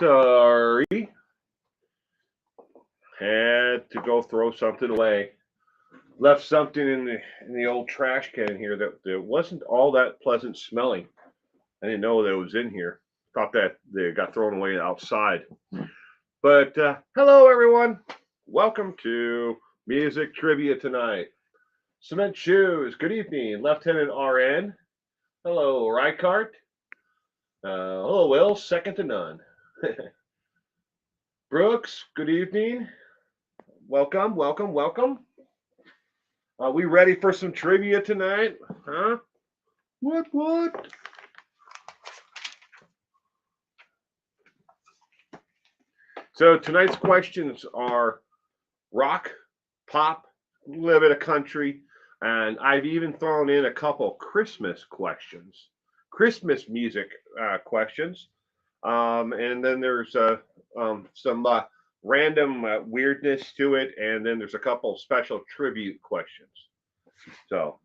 Sorry. Had to go throw something away. Left something in the old trash can here that wasn't all that pleasant smelling. I didn't know that it was in here. Thought that they got thrown away outside. But hello, everyone. Welcome to Music Trivia tonight. Cement Shoes, good evening. Lieutenant RN. Hello, Reichardt. Hello, Will. Second to none. Brooks, good evening. Welcome, welcome, welcome. Are we ready for some trivia tonight? Huh? What? So tonight's questions are rock, pop, a little bit of country, and I've even thrown in a couple Christmas questions, Christmas music questions. And then there's some random weirdness to it, and then there's a couple special tribute questions. So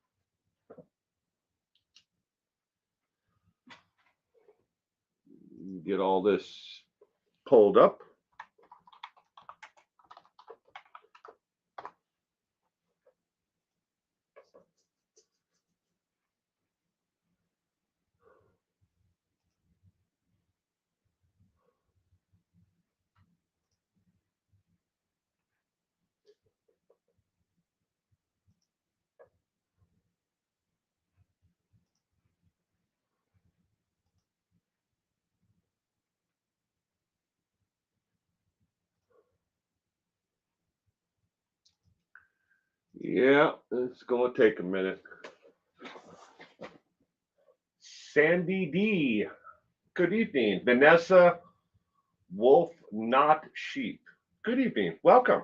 get all this pulled up. Yeah, it's going to take a minute. Sandy D. Good evening. Vanessa Wolf, not sheep. Good evening. Welcome.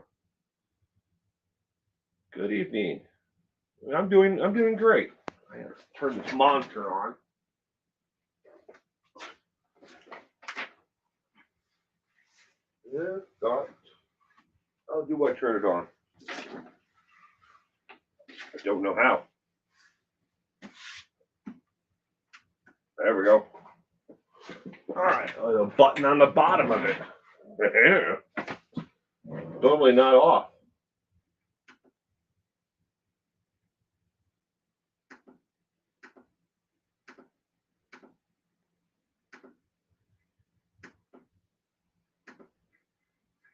Good evening. I'm doing great. I have to turn this monitor on. Yeah, got it. How do I turn it on? I don't know how. There we go. All right, a button on the bottom of it. Normally not off.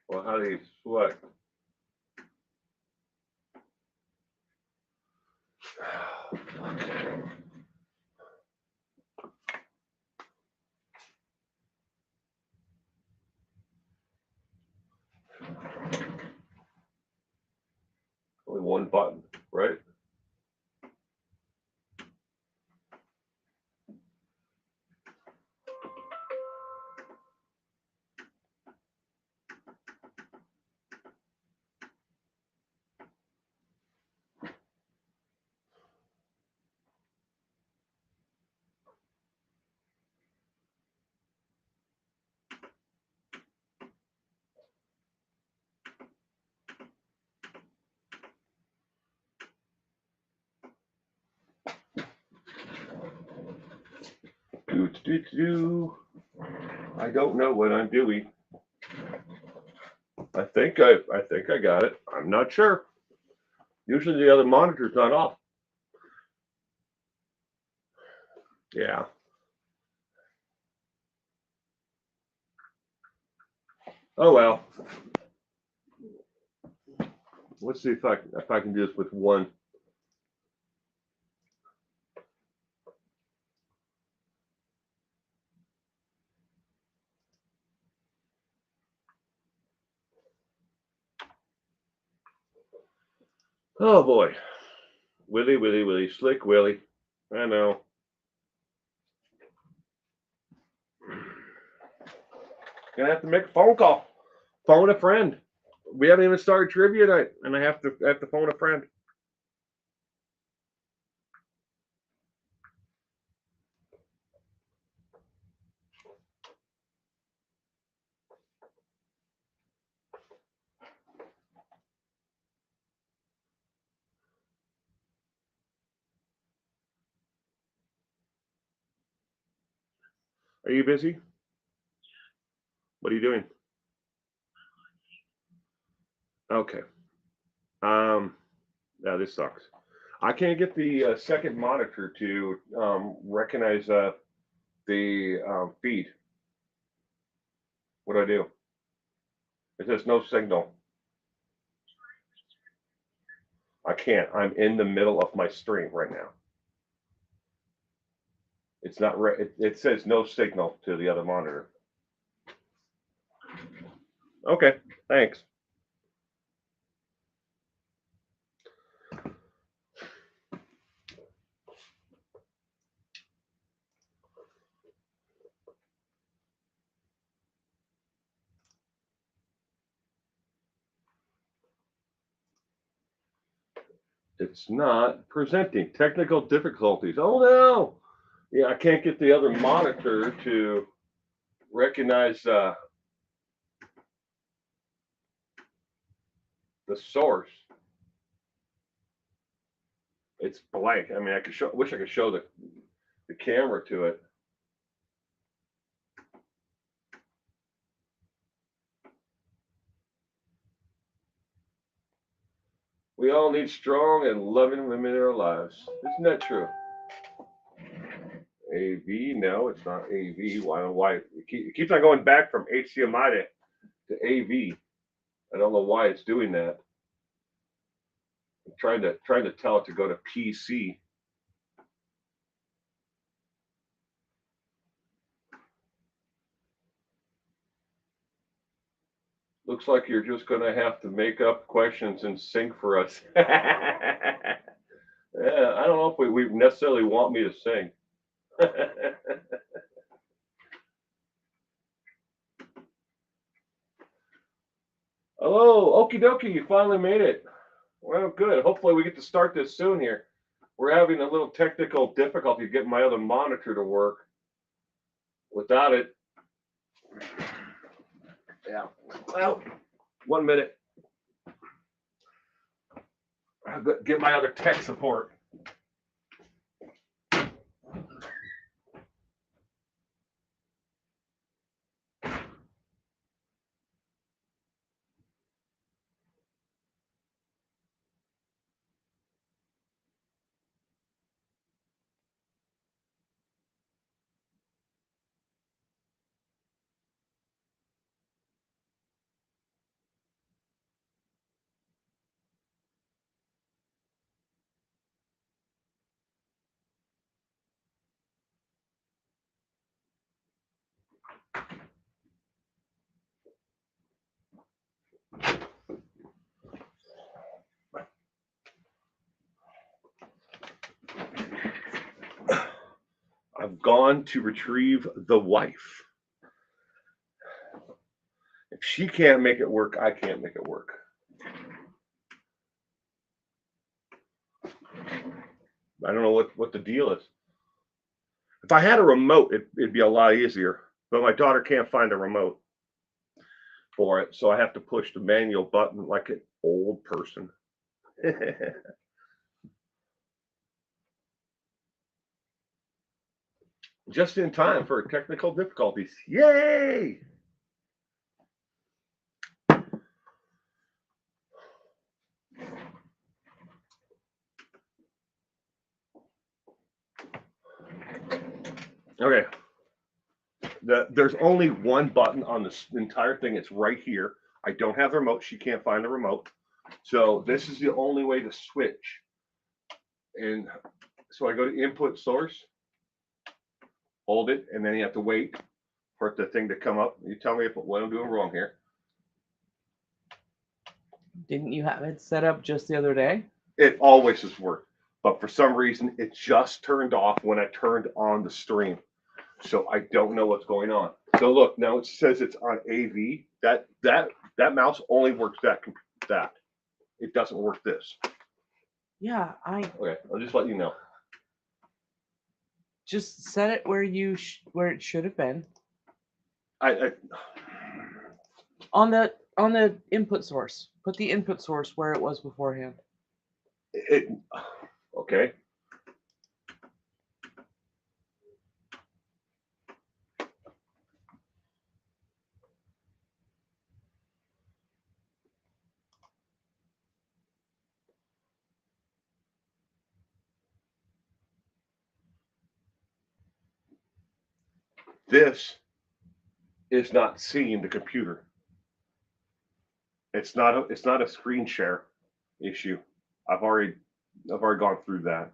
Well, how do you select? Only one button, right? I don't know what I'm doing. I think I got it. I'm not sure. Usually the other monitor's not off. Yeah. Oh well. Let's see if I can do this with one. Oh boy. Willy, Slick Willy. I know. Gonna have to make a phone call. Phone a friend. We haven't even started trivia night, and I have to phone a friend. Are you busy? What are you doing? Okay. Yeah, this sucks. I can't get the second monitor to recognize the feed. What do I do? It says no signal. I can't. I'm in the middle of my stream right now. It's not. It says no signal to the other monitor. Okay. Thanks. It's not presenting. Technical difficulties. Oh no! Yeah, I can't get the other monitor to recognize the source. It's blank. I mean, I could show. Wish I could show the camera to it. We all need strong and loving women in our lives. Isn't that true? AV? No, it's not AV. Why? It keeps on going back from HDMI to AV. I don't know why it's doing that. I'm trying to tell it to go to PC. Looks like you're just going to have to make up questions and sing for us. Yeah, I don't know if we necessarily want me to sing. Hello, okie dokie, you finally made it. Well, good. Hopefully we get to start this soon here. We're having a little technical difficulty getting my other monitor to work. Without it, yeah. Well, 1 minute. I'll get my other tech support. I've gone to retrieve the wife. If she can't make it work, I can't make it work. I don't know what the deal is. If I had a remote, it'd be a lot easier. But my daughter can't find a remote for it, so I have to push the manual button like an old person. Just in time for technical difficulties. Yay! Okay. There's only one button on this entire thing. It's right here. I don't have the remote. She can't find the remote. So this is the only way to switch. And so I go to input source, hold it, and then you have to wait for the thing to come up. You tell me what I'm doing wrong here. Didn't you have it set up just the other day? It always has worked. But for some reason, it just turned off when I turned on the stream. So I don't know what's going on. So look, now it says it's on AV. That mouse only works that. It doesn't work this. Yeah, Okay, I'll just let you know. Just set it where where it should have been. I on the input source. Put the input source where it was beforehand. Okay. This is not seeing the computer. It's not a screen share issue. I've already gone through that.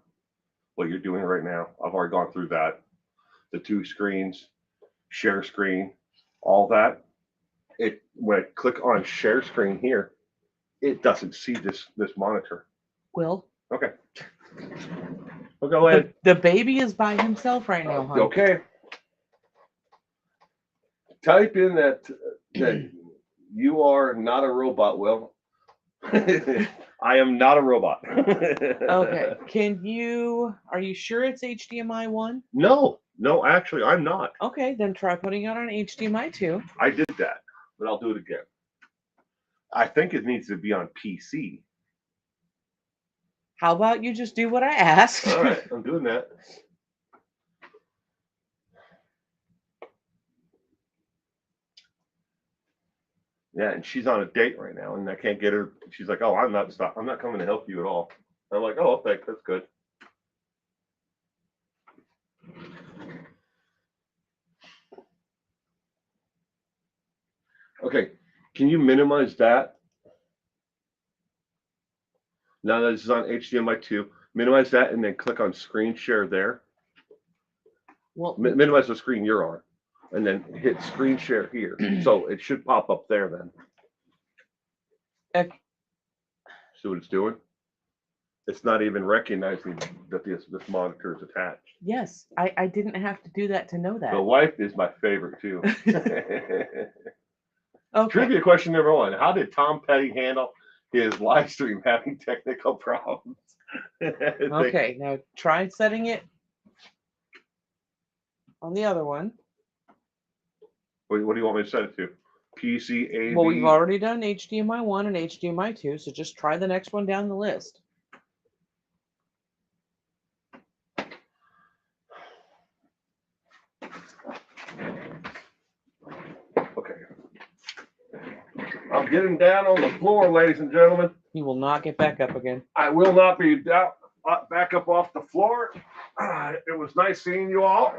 What you're doing right now, I've already gone through that. The two screens, share screen, all that. It when I click on share screen here, it doesn't see this monitor. Will, Okay. Well, go ahead. the baby is by himself right now, hon. Okay. Type in that you are not a robot, Will. I am not a robot. Okay. Are you sure it's HDMI 1? No, actually, I'm not. Okay, then try putting it on HDMI 2. I did that, but I'll do it again. I think it needs to be on PC. How about you just do what I asked? All right, I'm doing that. Yeah, and she's on a date right now, and I can't get her. She's like, "Oh, I'm not coming to help you at all." I'm like, "Oh, thanks, that's good." Okay, can you minimize that? Now that this is on HDMI 2, minimize that and then click on screen share there. Well, Minimize the screen you're on, and then hit screen share here. So it should pop up there then. Okay. See what it's doing? It's not even recognizing that this monitor is attached. Yes, I didn't have to do that to know that. The wife is my favorite too. Okay. Trivia question number 1: how did Tom Petty handle his live stream having technical problems? Okay, now try setting it on the other one. What do you want me to set it to? PC, AV? Well, we've already done HDMI 1 and HDMI 2, so just try the next one down the list. Okay. I'm getting down on the floor, ladies and gentlemen. He will not get back up again. I will not be back up off the floor. It was nice seeing you all.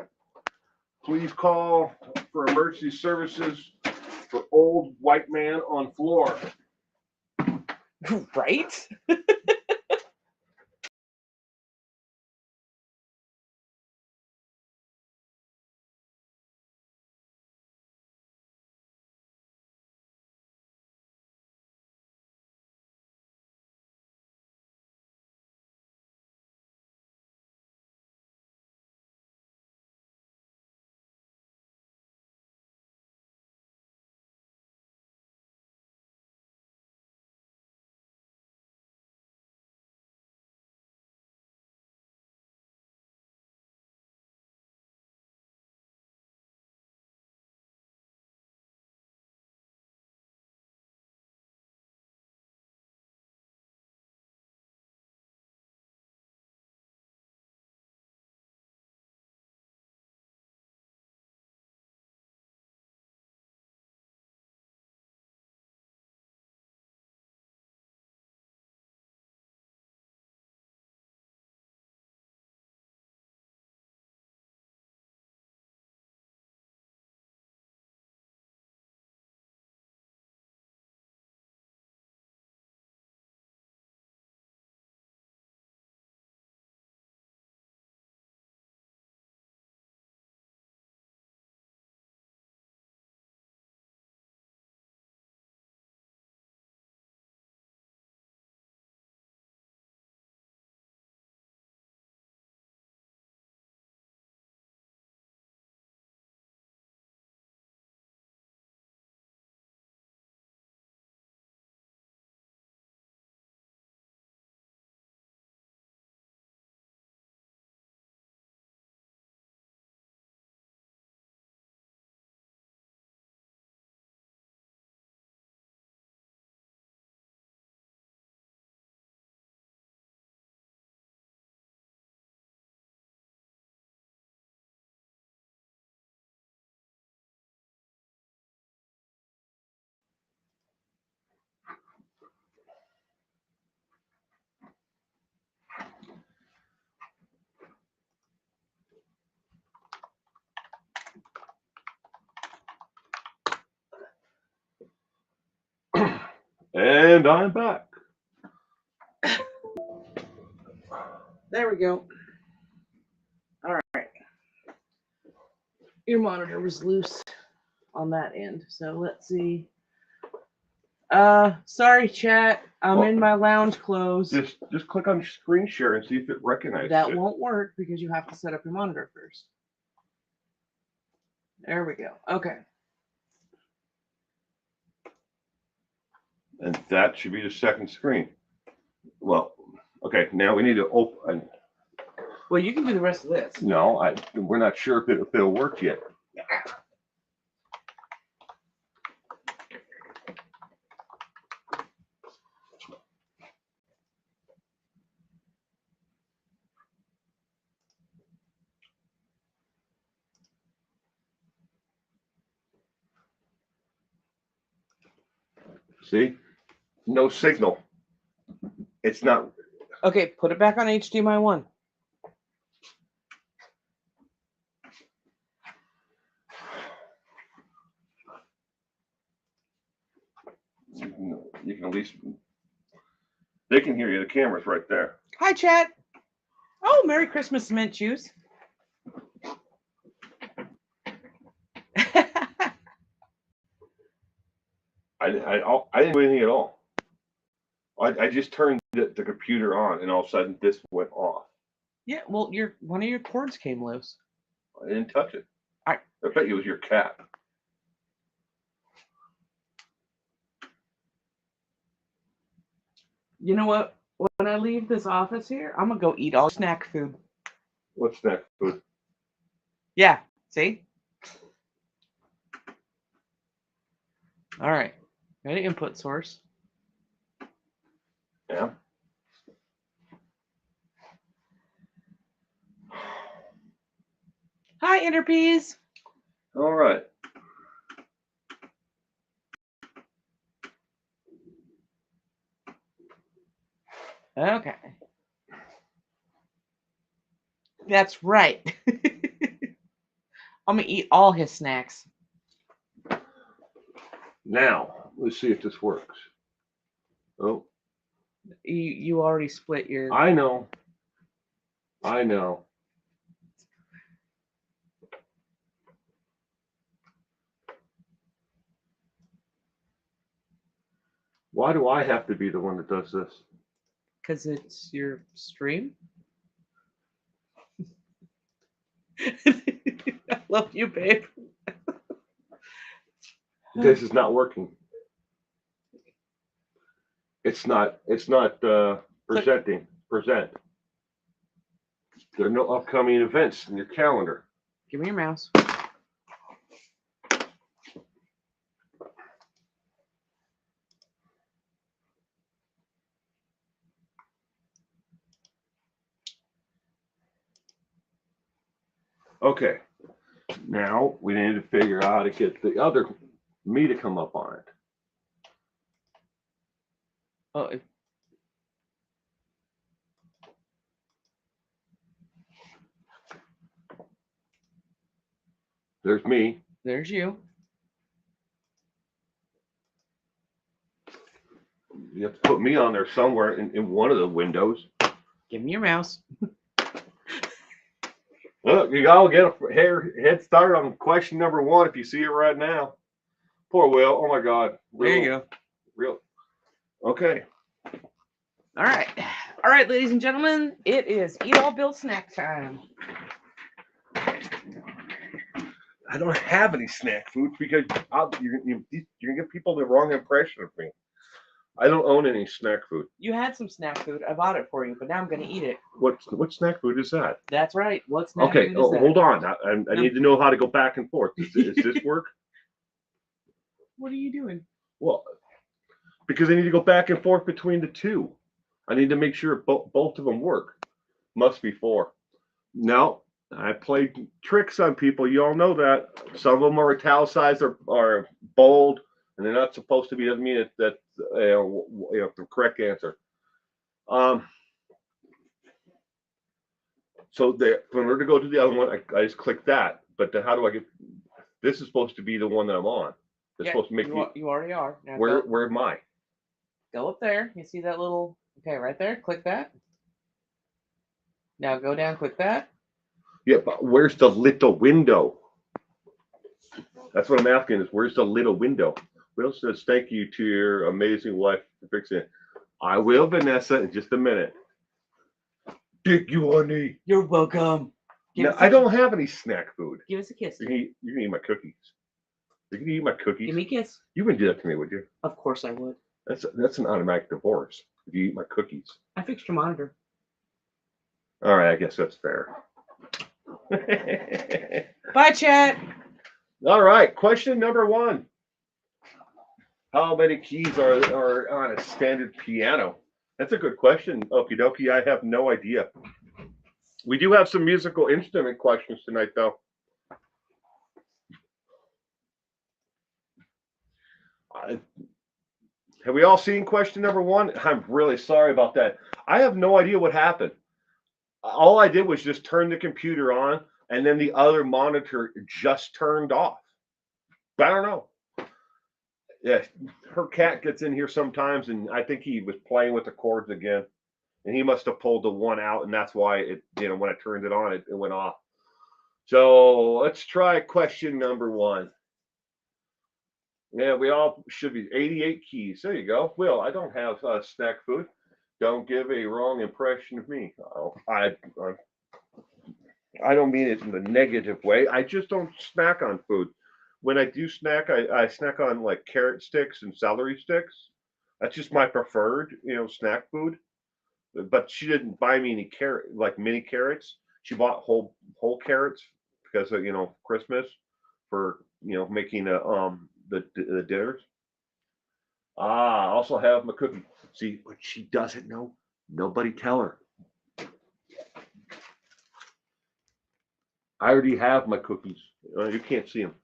Please call for emergency services for old white man on floor. Right? And I'm back. There we go. All right. Your monitor was loose on that end. So let's see. Sorry, chat. I'm in my lounge clothes. Just click on screen share and see if it recognizes That it. won't work because you have to set up your monitor first. There we go. Okay. And that should be the second screen. Well, okay, now we need to open. Well, you can do the rest of this. No, we're not sure if it'll work yet. See? No signal. It's not. Okay, put it back on HDMI 1. You can at least. They can hear you. The camera's right there. Hi, chat. Oh, Merry Christmas, mint juice. I didn't do anything at all. I just turned the computer on, and all of a sudden this went off. Yeah, well, one of your cords came loose. I didn't touch it. I bet it was your cat. You know what? When I leave this office here, I'm gonna go eat all snack food. What snack food? Yeah, see? All right. Ready? Input source. Yeah. Hi, Interpeas. All right. Okay. That's right. I'm gonna eat all his snacks. Now, let's see if this works. Oh. You already split your... I know. I know. Why do I have to be the one that does this? Because it's your stream. I love you, babe. This is not working. It's not presenting. Present. There are no upcoming events in your calendar. Give me your mouse. Okay. Now we need to figure out how to get the other me to come up on it. Oh. There's me. There's you. You have to put me on there somewhere in one of the windows. Give me your mouse. Look, you all get a head start on question number 1 if you see it right now. Poor Will. Oh my God. There you go. Real. Okay. All right. All right, ladies and gentlemen, it is Eat All Bill snack time. I don't have any snack food because you're going to give people the wrong impression of me. I don't own any snack food. You had some snack food. I bought it for you, but now I'm going to eat it. What snack food is that? That's right. What snack okay, food is that? Hold on. I need to know how to go back and forth. Does this work? What are you doing? Well, because I need to go back and forth between the two. I need to make sure both of them work. Must be 4. No, I played tricks on people. You all know that. Some of them are italicized or bold, and they're not supposed to be. Doesn't mean that the correct answer. So in order to go to the other one, I just click that. But then how do I get? This is supposed to be the one that I'm on. It's supposed to make you already are. Now where am I? Go up there. You see that little, okay, right there? Click that. Now go down, click that. Yeah, but where's the little window? That's what I'm asking is where's the little window? Will says thank you to your amazing wife for fixing it. I will, Vanessa, in just a minute. Thank you, honey. You're welcome. No, I don't have any snack food. Give us a kiss. You can eat my cookies. You can eat my cookies. Give me a kiss. You wouldn't do that to me, would you? Of course I would. That's an automatic divorce. If you eat my cookies. I fixed your monitor. All right, I guess that's fair. Bye, chat. All right, question number 1. How many keys are on a standard piano? That's a good question. Okie dokie, I have no idea. We do have some musical instrument questions tonight, though. Have we all seen question number 1? I'm really sorry about that. I have no idea what happened. All I did was just turn the computer on, and then the other monitor just turned off. I don't know. Yeah, her cat gets in here sometimes, and I think he was playing with the cords again, and he must have pulled the one out, and that's why it, when I turned it on, it went off. So let's try question number 1. Yeah, we all should be 88 keys. There you go. Will, I don't have snack food. Don't give a wrong impression of me. I don't mean it in the negative way. I just don't snack on food. When I do snack, I snack on like carrot sticks and celery sticks. That's just my preferred, snack food. But she didn't buy me any mini carrots. She bought whole carrots because of Christmas for making the dinners. I also have my cookie. See, what she doesn't know, nobody tell her. I already have my cookies. You can't see them.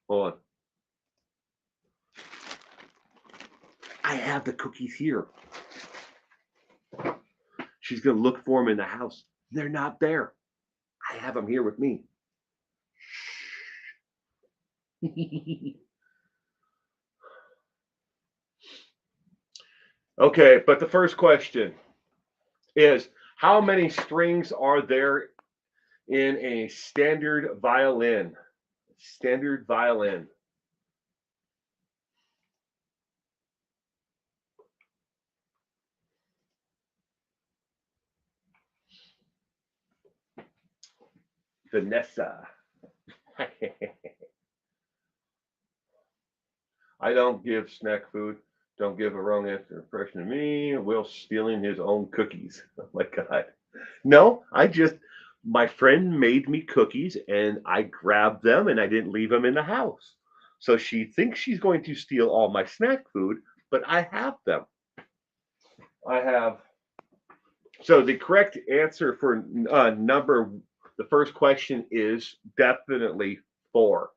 Hold on. I have the cookies here. She's going to look for them in the house. They're not there. I have them here with me. Okay, but the first question is, how many strings are there in a standard violin? Standard violin. Vanessa. I don't give snack food. Don't give a wrong answer impression of me. Will stealing his own cookies. Oh my God. No, my friend made me cookies and I grabbed them and I didn't leave them in the house. So she thinks she's going to steal all my snack food, but I have them. So the correct answer for the first question is definitely 4.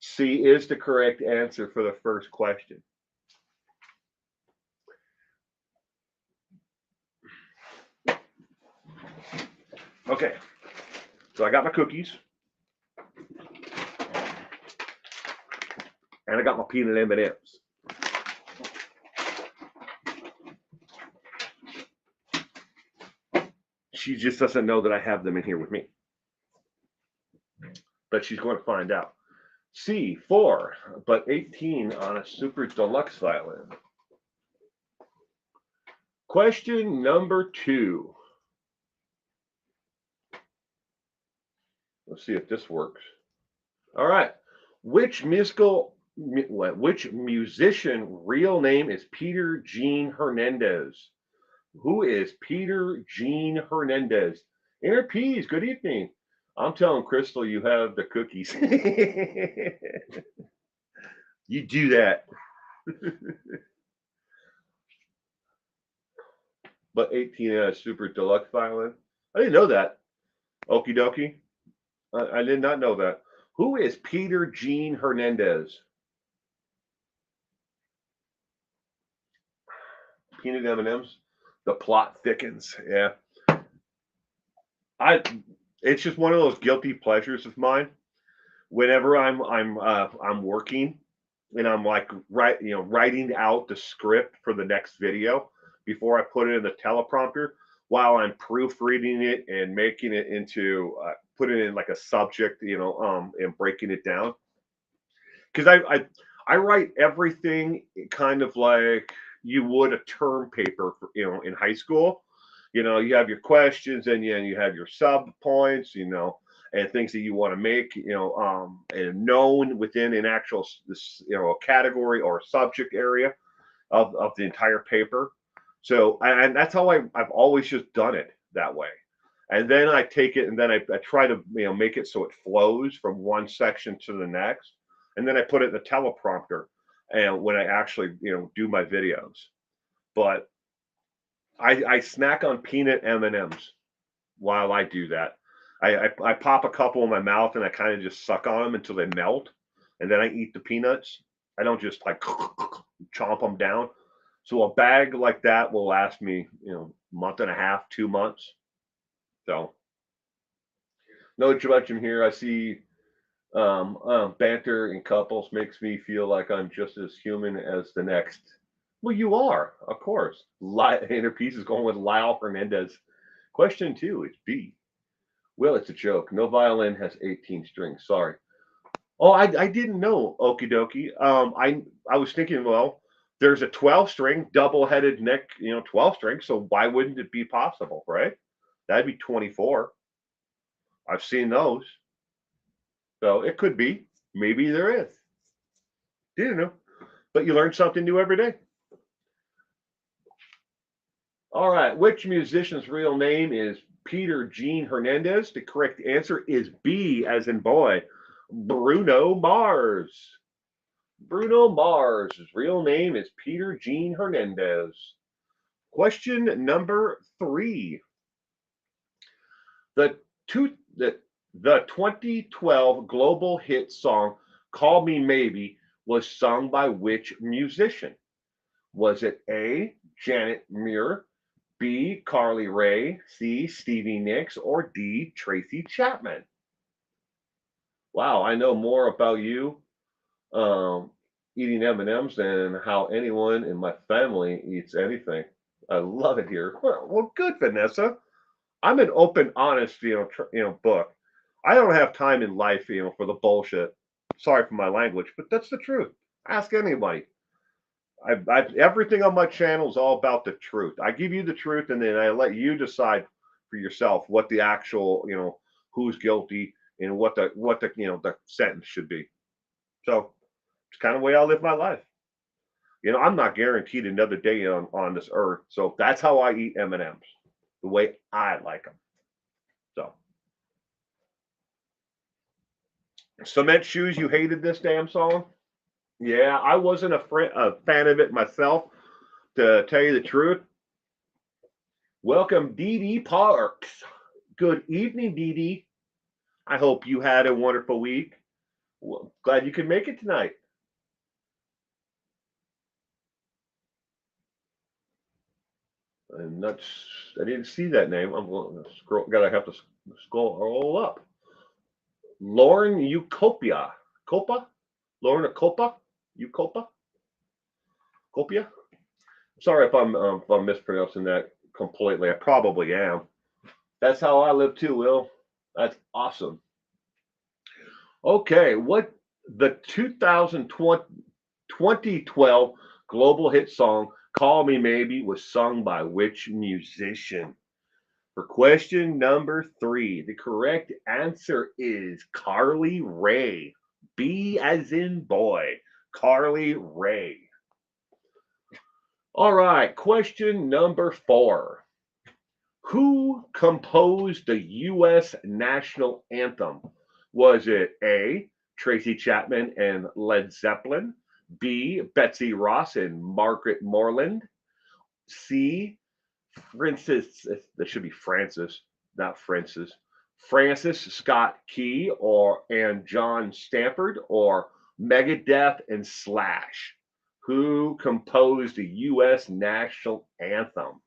C is the correct answer for the first question. Okay, so I got my cookies. And I got my peanut M&Ms. She just doesn't know that I have them in here with me. But she's going to find out. C, 4, but 18 on a super deluxe violin. Question number 2. Let's see if this works. All right. Which musician real name is Peter Gene Hernandez? Who is Peter Gene Hernandez? Inner Peas, good evening. I'm telling Crystal you have the cookies. You do that. But 18 on a super deluxe violin. I didn't know that. Okie dokie. I did not know that. Who is Peter Gene Hernandez? Peanut M&Ms. The plot thickens. Yeah. It's just one of those guilty pleasures of mine. Whenever I'm working and I'm like writing out the script for the next video before I put it in the teleprompter while I'm proofreading it and making it into putting it in like a subject, and breaking it down. Because I write everything kind of like you would a term paper, in high school. You have your questions and you have your sub points, and things that you want to make, and known within an actual, a category or a subject area of the entire paper. So, and that's how I've always just done it that way. And then I take it and then I try to, make it so it flows from one section to the next. And then I put it in the teleprompter and when I actually, do my videos. But I snack on peanut M&Ms while I do that. I pop a couple in my mouth and I kind of just suck on them until they melt, and then I eat the peanuts. I don't just like chomp them down. So a bag like that will last me, month and a half, 2 months. So no interruption here. I see banter in couples makes me feel like I'm just as human as the next. Well, you are, of course. Inner piece is going with Lyle Hernandez. Question 2 is B. Well, it's a joke. No violin has 18 strings. Sorry. Oh, I didn't know. Okie dokie. I was thinking, well, there's a 12 string double-headed neck, 12 string. So why wouldn't it be possible, right? That'd be 24. I've seen those. So it could be. Maybe there is. Didn't know. But you learn something new every day. All right. Which musician's real name is Peter Gene Hernandez? The correct answer is B, as in boy, Bruno Mars. Bruno Mars. His real name is Peter Gene Hernandez. Question number 3. The 2012 global hit song Call Me Maybe was sung by which musician? Was it A, Janet Muir, B, Carly Rae, C, Stevie Nicks, or D, Tracy Chapman? Wow, I know more about you eating M&Ms than how anyone in my family eats anything. I love it here. Well, good, Vanessa. I'm an open, honest, book. I don't have time in life, for the bullshit. Sorry for my language, but that's the truth. Ask anybody. Everything on my channel is all about the truth. I give you the truth, and then I let you decide for yourself what the actual, who's guilty and what the the sentence should be. So it's kind of the way I live my life. I'm not guaranteed another day on this earth, so that's how I eat M&Ms, the way I like them. So, Cement Shoes, you hated this damn song? Yeah, I wasn't a fan of it myself, to tell you the truth. Welcome, Dee Dee Parks. Good evening, Dee Dee. I hope you had a wonderful week. Well, glad you could make it tonight. And I didn't see that name. I'm going to scroll. Gotta have to scroll up. Lauren Eucopia. Copa? Lauren Copa? Eucopa? Copia? Sorry if I'm mispronouncing that completely. I probably am. That's how I live too, Will. That's awesome. Okay, what the 2012 global hit song Call Me Maybe was sung by which musician? For question number 3, the correct answer is Carly Rae. B as in boy, Carly Rae. All right, question number 4. Who composed the U.S. national anthem? Was it A, Tracy Chapman and Led Zeppelin, B, Betsy Ross and Margaret Moreland, C, that should be Francis, not Francis, Francis Scott Key and John Stafford, or Megadeth and Slash? Who composed the U.S. national anthem?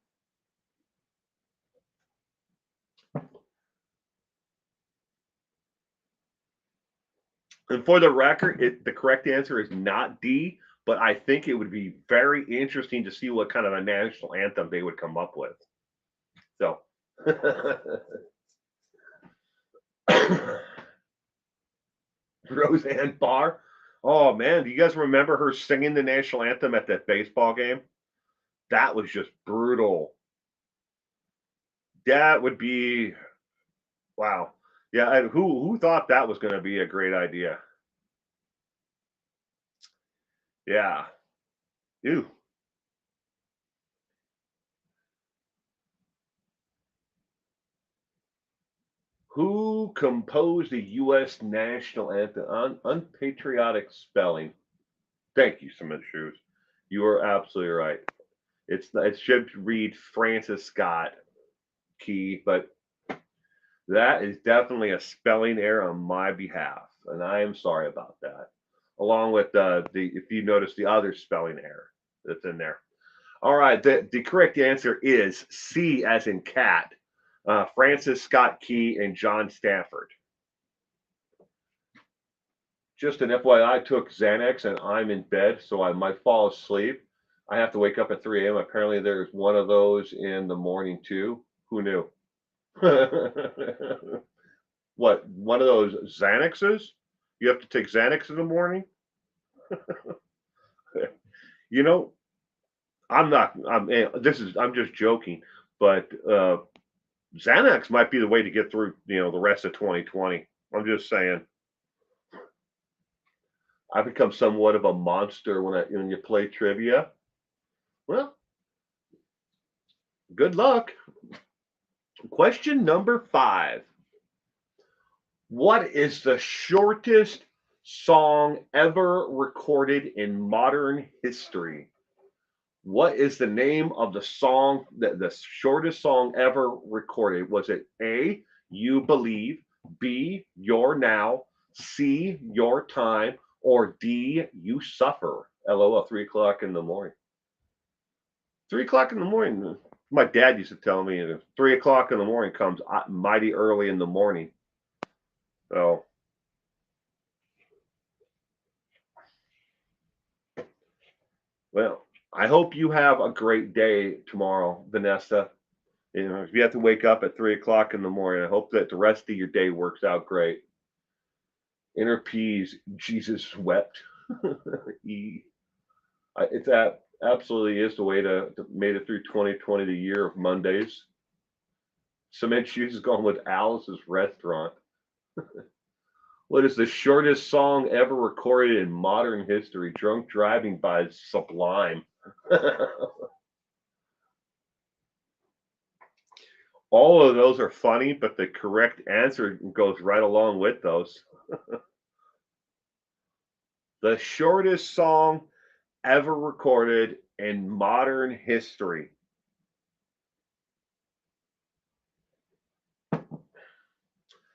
And for the record, the correct answer is not D, but I think it would be very interesting to see what kind of a national anthem they would come up with. So, Roseanne Barr. Oh man, do you guys remember her singing the national anthem at that baseball game? That was just brutal. That would be wow. Yeah, and who thought that was going to be a great idea? Yeah. Ew. Who composed the U.S. national anthem on unpatriotic spelling? Thank you, Cement Shoes. You are absolutely right. It should read Francis Scott Key, but that is definitely a spelling error on my behalf, and I am sorry about that. Along with the if you notice the other spelling error that's in there. All right, the correct answer is C as in cat. Francis Scott Key and John Stafford. Just an FYI, I took Xanax and I'm in bed, so I might fall asleep. I have to wake up at 3 a.m. Apparently, there's one of those in the morning too. Who knew? What? One of those Xanaxes? You have to take Xanax in the morning? You know, I'm not. I'm just joking, but Xanax might be the way to get through. The rest of 2020. I'm just saying. I become somewhat of a monster when you play trivia. Well, good luck. Question number 5. What is the shortest song ever recorded in modern history? What is the name of the song, the shortest song ever recorded? Was it A, You Believe, B, Your Now, C, Your Time, or D, You Suffer? LOL, 3 o'clock in the morning. 3 o'clock in the morning. My dad used to tell me that 3 o'clock in the morning comes mighty early in the morning. So, well, I hope you have a great day tomorrow, Vanessa. If you have to wake up at 3 o'clock in the morning, I hope that the rest of your day works out great. Inner peas, Jesus wept. It's absolutely is the way to made it through 2020, the year of Mondays. Cement Shoes is going with Alice's Restaurant. What is the shortest song ever recorded in modern history? Drunk Driving by Sublime. All of those are funny, but the correct answer goes right along with those. The shortest song ever recorded in modern history.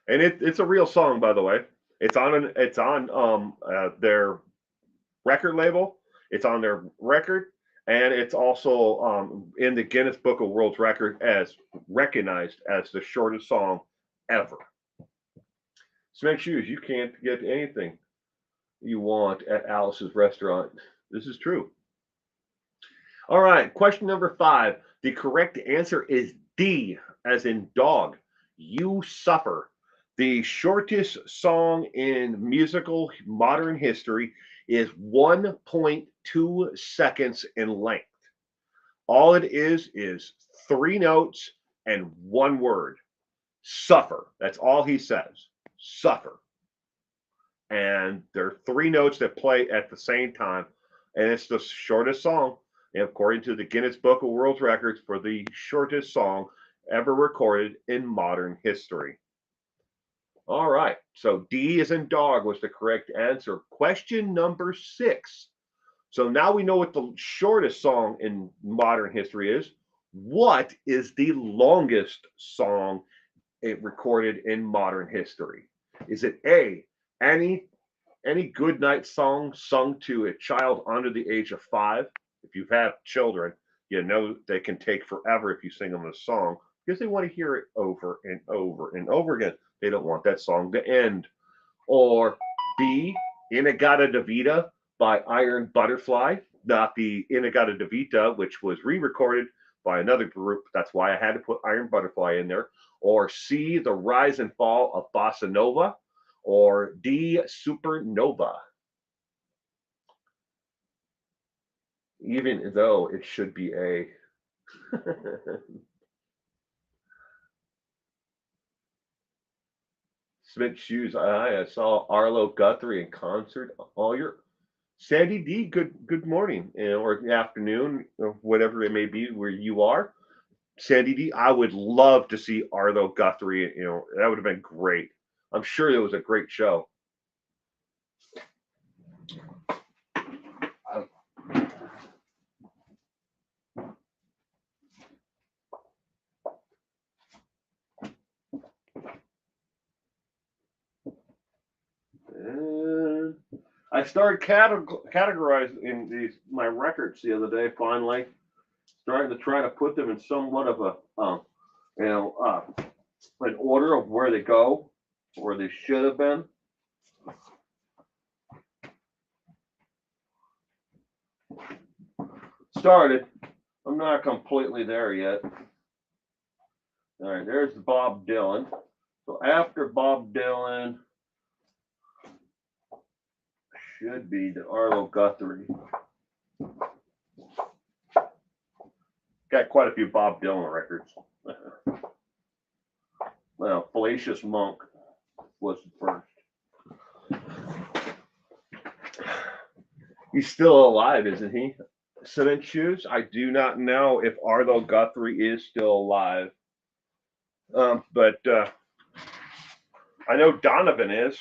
And it's a real song, by the way. It's on their record label. It's on their record, and it's also in the Guinness Book of World Records as recognized as the shortest song ever. Cement Shoes, you can't get anything you want at Alice's Restaurant. This is true. All right, question number 5. The correct answer is D, as in dog. You Suffer. The shortest song in musical modern history is 1.2 seconds in length. All it is 3 notes and 1 word. Suffer. That's all he says. Suffer. And there are 3 notes that play at the same time, and it's the shortest song, according to the Guinness Book of World Records, for the shortest song ever recorded in modern history. All right, so D as in dog was the correct answer. Question number 6. So now we know what the shortest song in modern history is. What is the longest song recorded in modern history? Is it A, any goodnight song sung to a child under the age of 5? If you have children, you know they can take forever if you sing them a song because they want to hear it over and over and over again. They don't want that song to end. Or B, Inagata Davida by Iron Butterfly, not the Inagata Davida, which was re-recorded by another group. That's why I had to put Iron Butterfly in there. Or C, The Rise and Fall of Bossa Nova. Or D, Supernova. Even though it should be A. Smith Shoes. I saw Arlo Guthrie in concert. All your Sandy D. Good morning, or afternoon, or whatever it may be where you are. Sandy D. I would love to see Arlo Guthrie. That would have been great. I'm sure it was a great show. And I started categorizing my records the other day. Finally, starting to try to put them in somewhat of a an order of where they go, where they should have been. Started. I'm not completely there yet. All right, there's Bob Dylan. So after Bob Dylan should be the Arlo Guthrie. Got quite a few Bob Dylan records. Well, Fallacious Monk was the first. He's still alive, isn't he? Cement Shoes. I do not know if Arlo Guthrie is still alive. But I know Donovan is.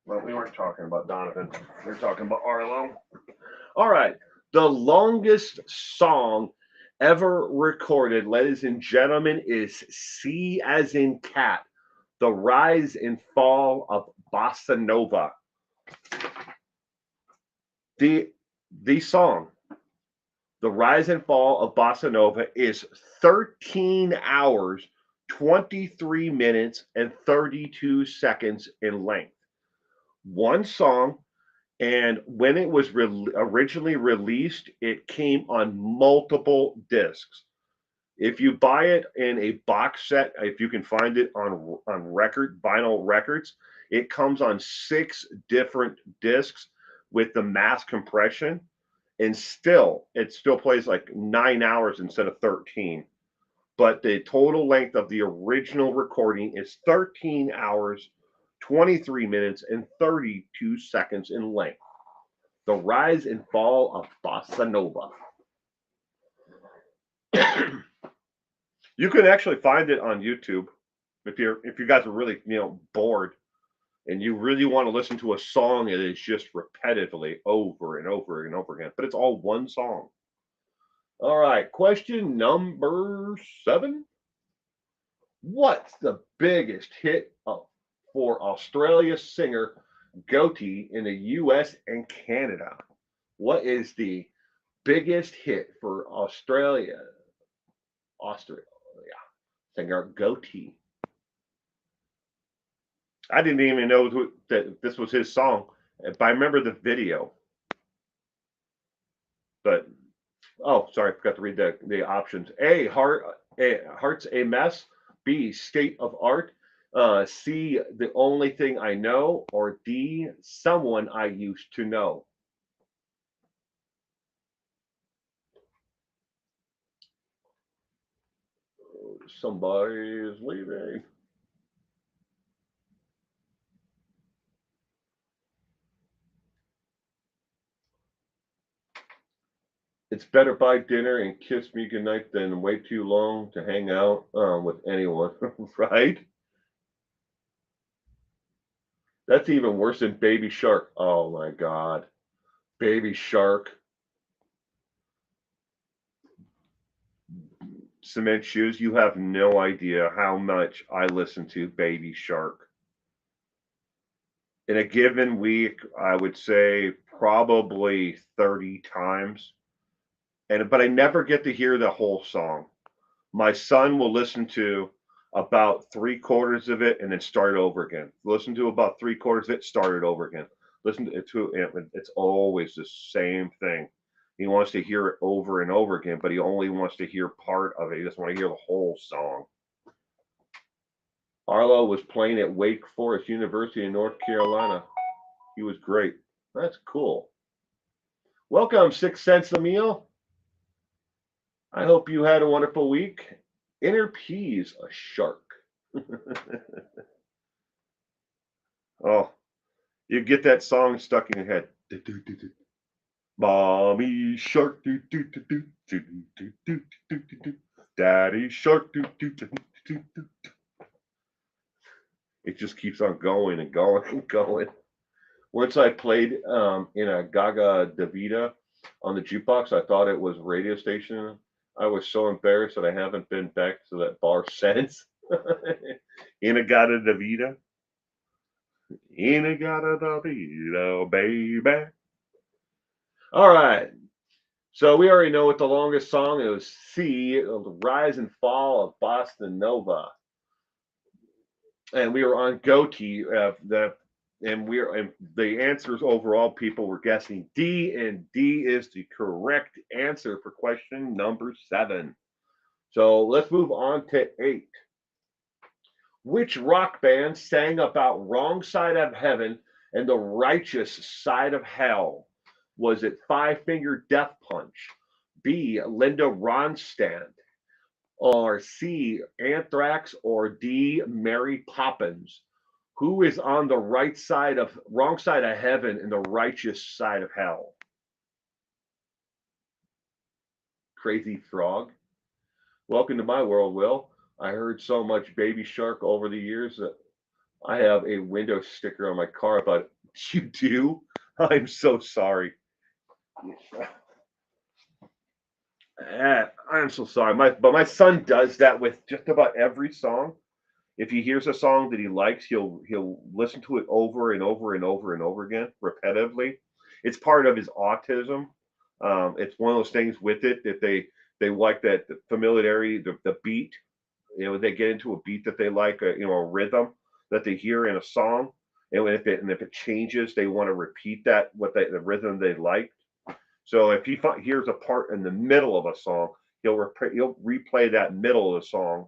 Well, we weren't talking about Donovan. We're talking about Arlo. All right. The longest song ever recorded, ladies and gentlemen, is C as in Cat, The Rise and Fall of Bossa Nova. The song, The Rise and Fall of Bossa Nova, is 13 hours, 23 minutes, and 32 seconds in length. One song, and when it was originally released, it came on multiple discs. If you buy it in a box set, if you can find it on vinyl records, it comes on 6 different discs with the mass compression, and it still plays like 9 hours instead of 13. But the total length of the original recording is 13 hours, 23 minutes, and 32 seconds in length. The Rise and Fall of Bossa Nova. You can actually find it on YouTube if you guys are really bored and you really want to listen to a song that is just repetitively over and over and over again, but it's all one song. All right, question number 7. What's the biggest hit for Australia singer Goatee in the US and Canada? What is the biggest hit for Australia singer Goatee? I didn't even know that this was his song, but I remember the video. But sorry, I forgot to read the options. A, Heart's a Mess. B, State of Art. C, The Only Thing I Know. Or D, Someone I Used to Know. Somebody is leaving. It's better buy dinner and kiss me goodnight than wait too long to hang out with anyone, right? That's even worse than Baby Shark. Oh my God. Baby Shark. Cement Shoes, you have no idea how much I listen to Baby Shark. In a given week, I would say probably 30 times. But I never get to hear the whole song. My son will listen to about 3/4 of it and then start it over again. Listen to about 3/4 of it, start it over again. Listen to it. It's always the same thing. He wants to hear it over and over again, but he only wants to hear part of it. He doesn't want to hear the whole song. Arlo was playing at Wake Forest University in North Carolina. He was great. That's cool. Welcome, 6 cents a meal. I hope you had a wonderful week. Inner Peas, a shark. Oh, you get that song stuck in your head. Mommy shark, daddy shark, it just keeps on going and going and going. Once I played in a Gaga Davida on the jukebox, I thought it was a radio station. I was so embarrassed that I haven't been back to that bar since. Inagata Davida. Inagata Davida, baby. All right. So we already know what the longest song is. C, the Rise and Fall of Bossa Nova. And we were on Goatee. And the answers overall, people were guessing D, and D is the correct answer for question number 7. So let's move on to 8. Which rock band sang about Wrong Side of Heaven and the Righteous Side of Hell? Was it Five Finger Death Punch, B, Linda Ronstadt, or C, Anthrax, or D, Mary Poppins? Who is on the wrong side of heaven and the righteous side of hell? Crazy Frog. Welcome to my world, Will. I heard so much Baby Shark over the years that I have a window sticker on my car about it. You do? I'm so sorry. I'm so sorry. But my son does that with just about every song. If he hears a song that he likes, he'll listen to it over and over and over and over again, repetitively. It's part of his autism. It's one of those things with it that they like that familiarity, the beat. They get into a beat that they like, a rhythm that they hear in a song, and if it changes, they want to repeat that the rhythm they like. So if he hears a part in the middle of a song, he'll replay that middle of the song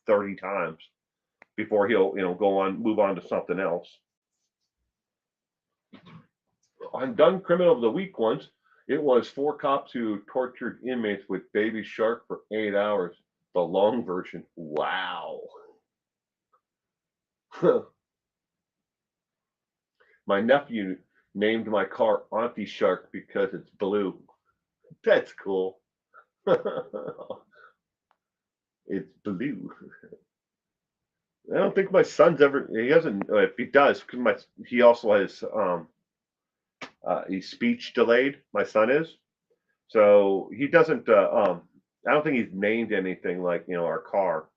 30 times before he'll move on to something else. On Done Criminal of the Week once, it was 4 cops who tortured inmates with Baby Shark for 8 hours. The long version. Wow. My nephew named my car Auntie Shark because it's blue. That's cool. It's blue. I don't think my son's ever. He hasn't. If he does, because he also has he's speech delayed. My son is, so he doesn't. I don't think he's named anything like our car.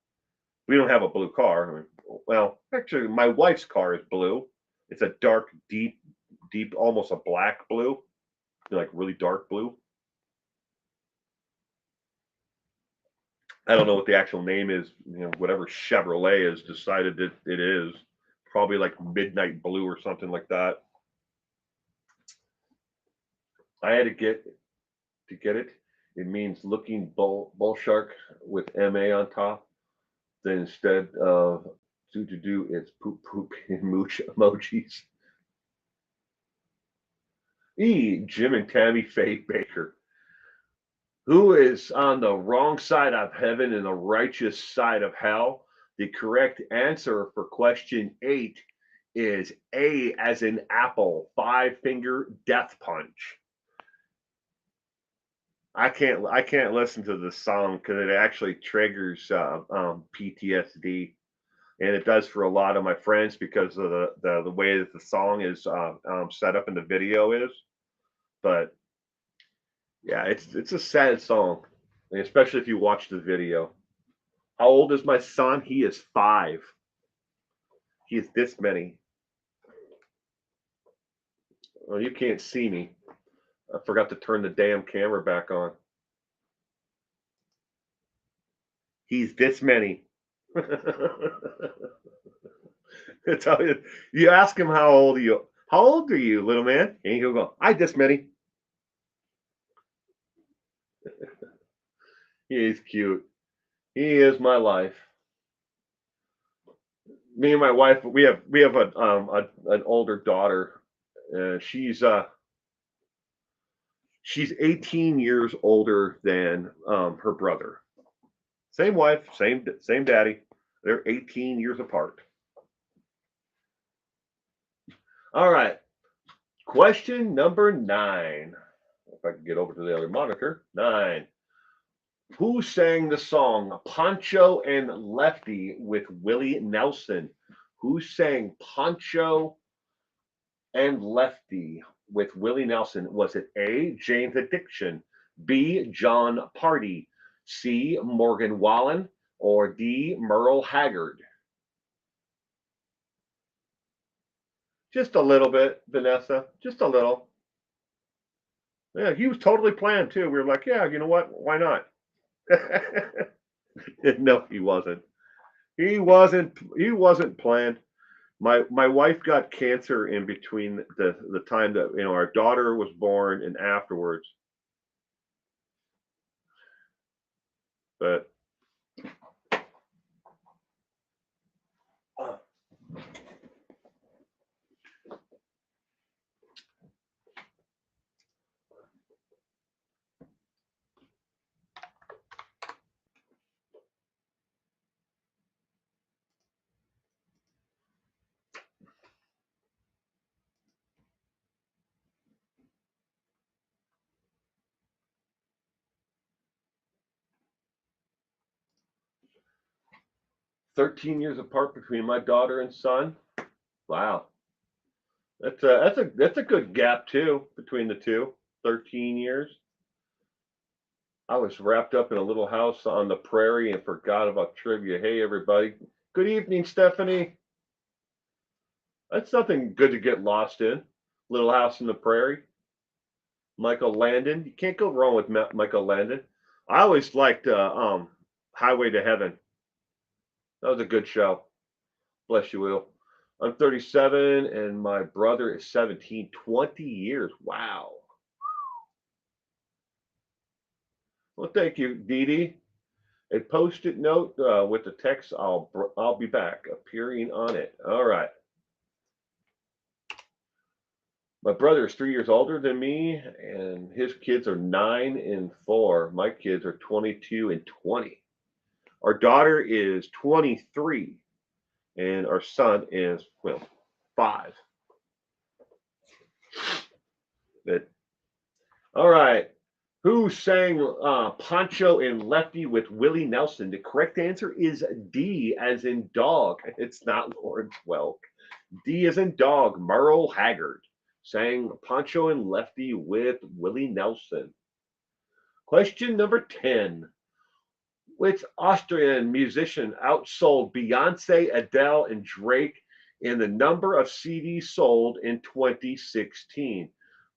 We don't have a blue car. I mean, well, actually, my wife's car is blue. It's a dark, deep, almost a black blue, like really dark blue. I don't know what the actual name is. Whatever Chevrolet has decided that it is, probably like midnight blue or something like that. I had to get it. It means looking bull shark with MA on top. Then instead of do, it's poop and mooch emojis. E, Jim and Tammy Faye Baker. Who is on the wrong side of heaven and the righteous side of hell? The correct answer for question 8 is A as in apple, Five Finger Death Punch. I can't listen to this song because it actually triggers PTSD, and it does for a lot of my friends because of the way that the song is set up and the video is. But yeah, it's a sad song, especially if you watch the video. How old is my son? He is 5. He is this many. Well, you can't see me. I forgot to turn the damn camera back on. He's this many. Tell you, you ask him how old are you? How old are you, little man? And he'll go, I this many. He is cute. He is my life. Me and my wife, we have an older daughter. She's 18 years older than her brother. Same wife, same daddy. They're 18 years apart. All right. Question number 9. If I can get over to the other monitor. 9. Who sang the song Poncho and Lefty with Willie Nelson? Who sang Poncho and Lefty with Willie Nelson? Was it A, James Addiction, B, John Party, C, Morgan Wallen, or D, Merle Haggard? Just a little bit, Vanessa. Just a little. Yeah, he was totally planned too. We were like, yeah, you know what? Why not? No, he wasn't. He wasn't planned. My wife got cancer in between the time that our daughter was born and afterwards. But 13 years apart between my daughter and son. Wow. That's a good gap too between the two. 13 years. I was wrapped up in a little house on the prairie and forgot about trivia. Hey everybody. Good evening, Stephanie. That's something good to get lost in. Little House in the Prairie. Michael Landon. You can't go wrong with Michael Landon. I always liked Highway to Heaven. That was a good show. Bless you, Will. I'm 37 and my brother is 17. 20 years. Wow. Well, thank you, Dee Dee. A post-it note with the text, I'll be back, appearing on it. All right. My brother is 3 years older than me, and his kids are 9 and 4. My kids are 22 and 20. Our daughter is 23, and our son is 5. But, all right. Who sang Poncho and Lefty with Willie Nelson? The correct answer is D, as in dog. It's not Lawrence Welk. D as in dog. Merle Haggard sang Poncho and Lefty with Willie Nelson. Question number 10. Which Austrian musician outsold Beyonce, Adele, and Drake in the number of CDs sold in 2016?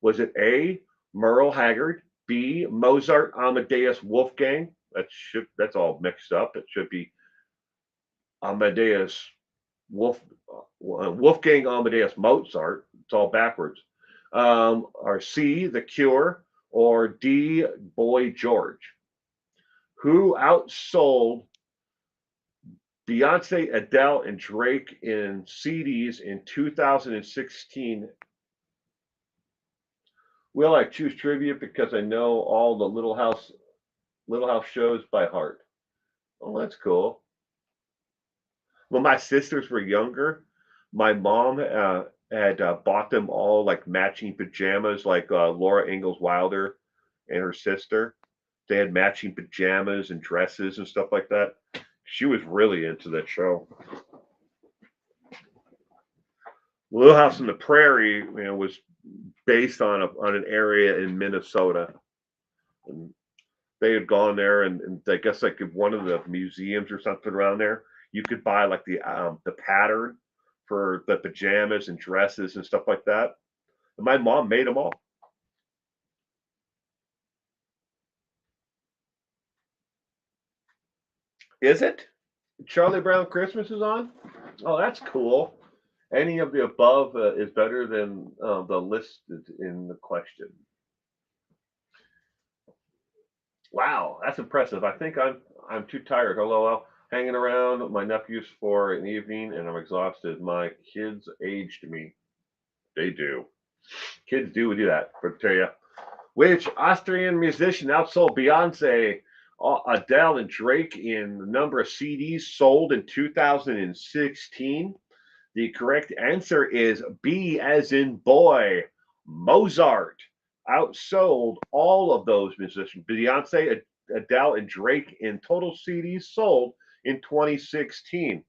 Was it A, Merle Haggard, B, Mozart, Amadeus, Wolfgang? That's all mixed up. It should be Amadeus, Wolfgang, Amadeus, Mozart. It's all backwards. Or C, The Cure, or D, Boy George. Who outsold Beyonce, Adele, and Drake in CDs in 2016? Will I choose trivia because I know all the Little House shows by heart? Oh, that's cool. When my sisters were younger, my mom had bought them all like matching pajamas, like Laura Ingalls Wilder and her sister. They had matching pajamas and dresses and stuff like that. She was really into that show. Little House on the Prairie, was based on an area in Minnesota. And they had gone there, and I guess like one of the museums or something around there, you could buy like the pattern for the pajamas and dresses and stuff like that. And my mom made them all. Is it? Charlie Brown Christmas is on? Oh, that's cool. Any of the above is better than the listed in the question. Wow, that's impressive. I think I'm too tired. LOL. Hanging around with my nephews for an evening, and I'm exhausted. My kids aged me. They do. Kids do that. But tell you, which Austrian musician outsold Beyonce, Adele, and Drake in the number of CDs sold in 2016? The correct answer is B as in boy. Mozart outsold all of those musicians. Beyonce, Adele, and Drake in total CDs sold in 2016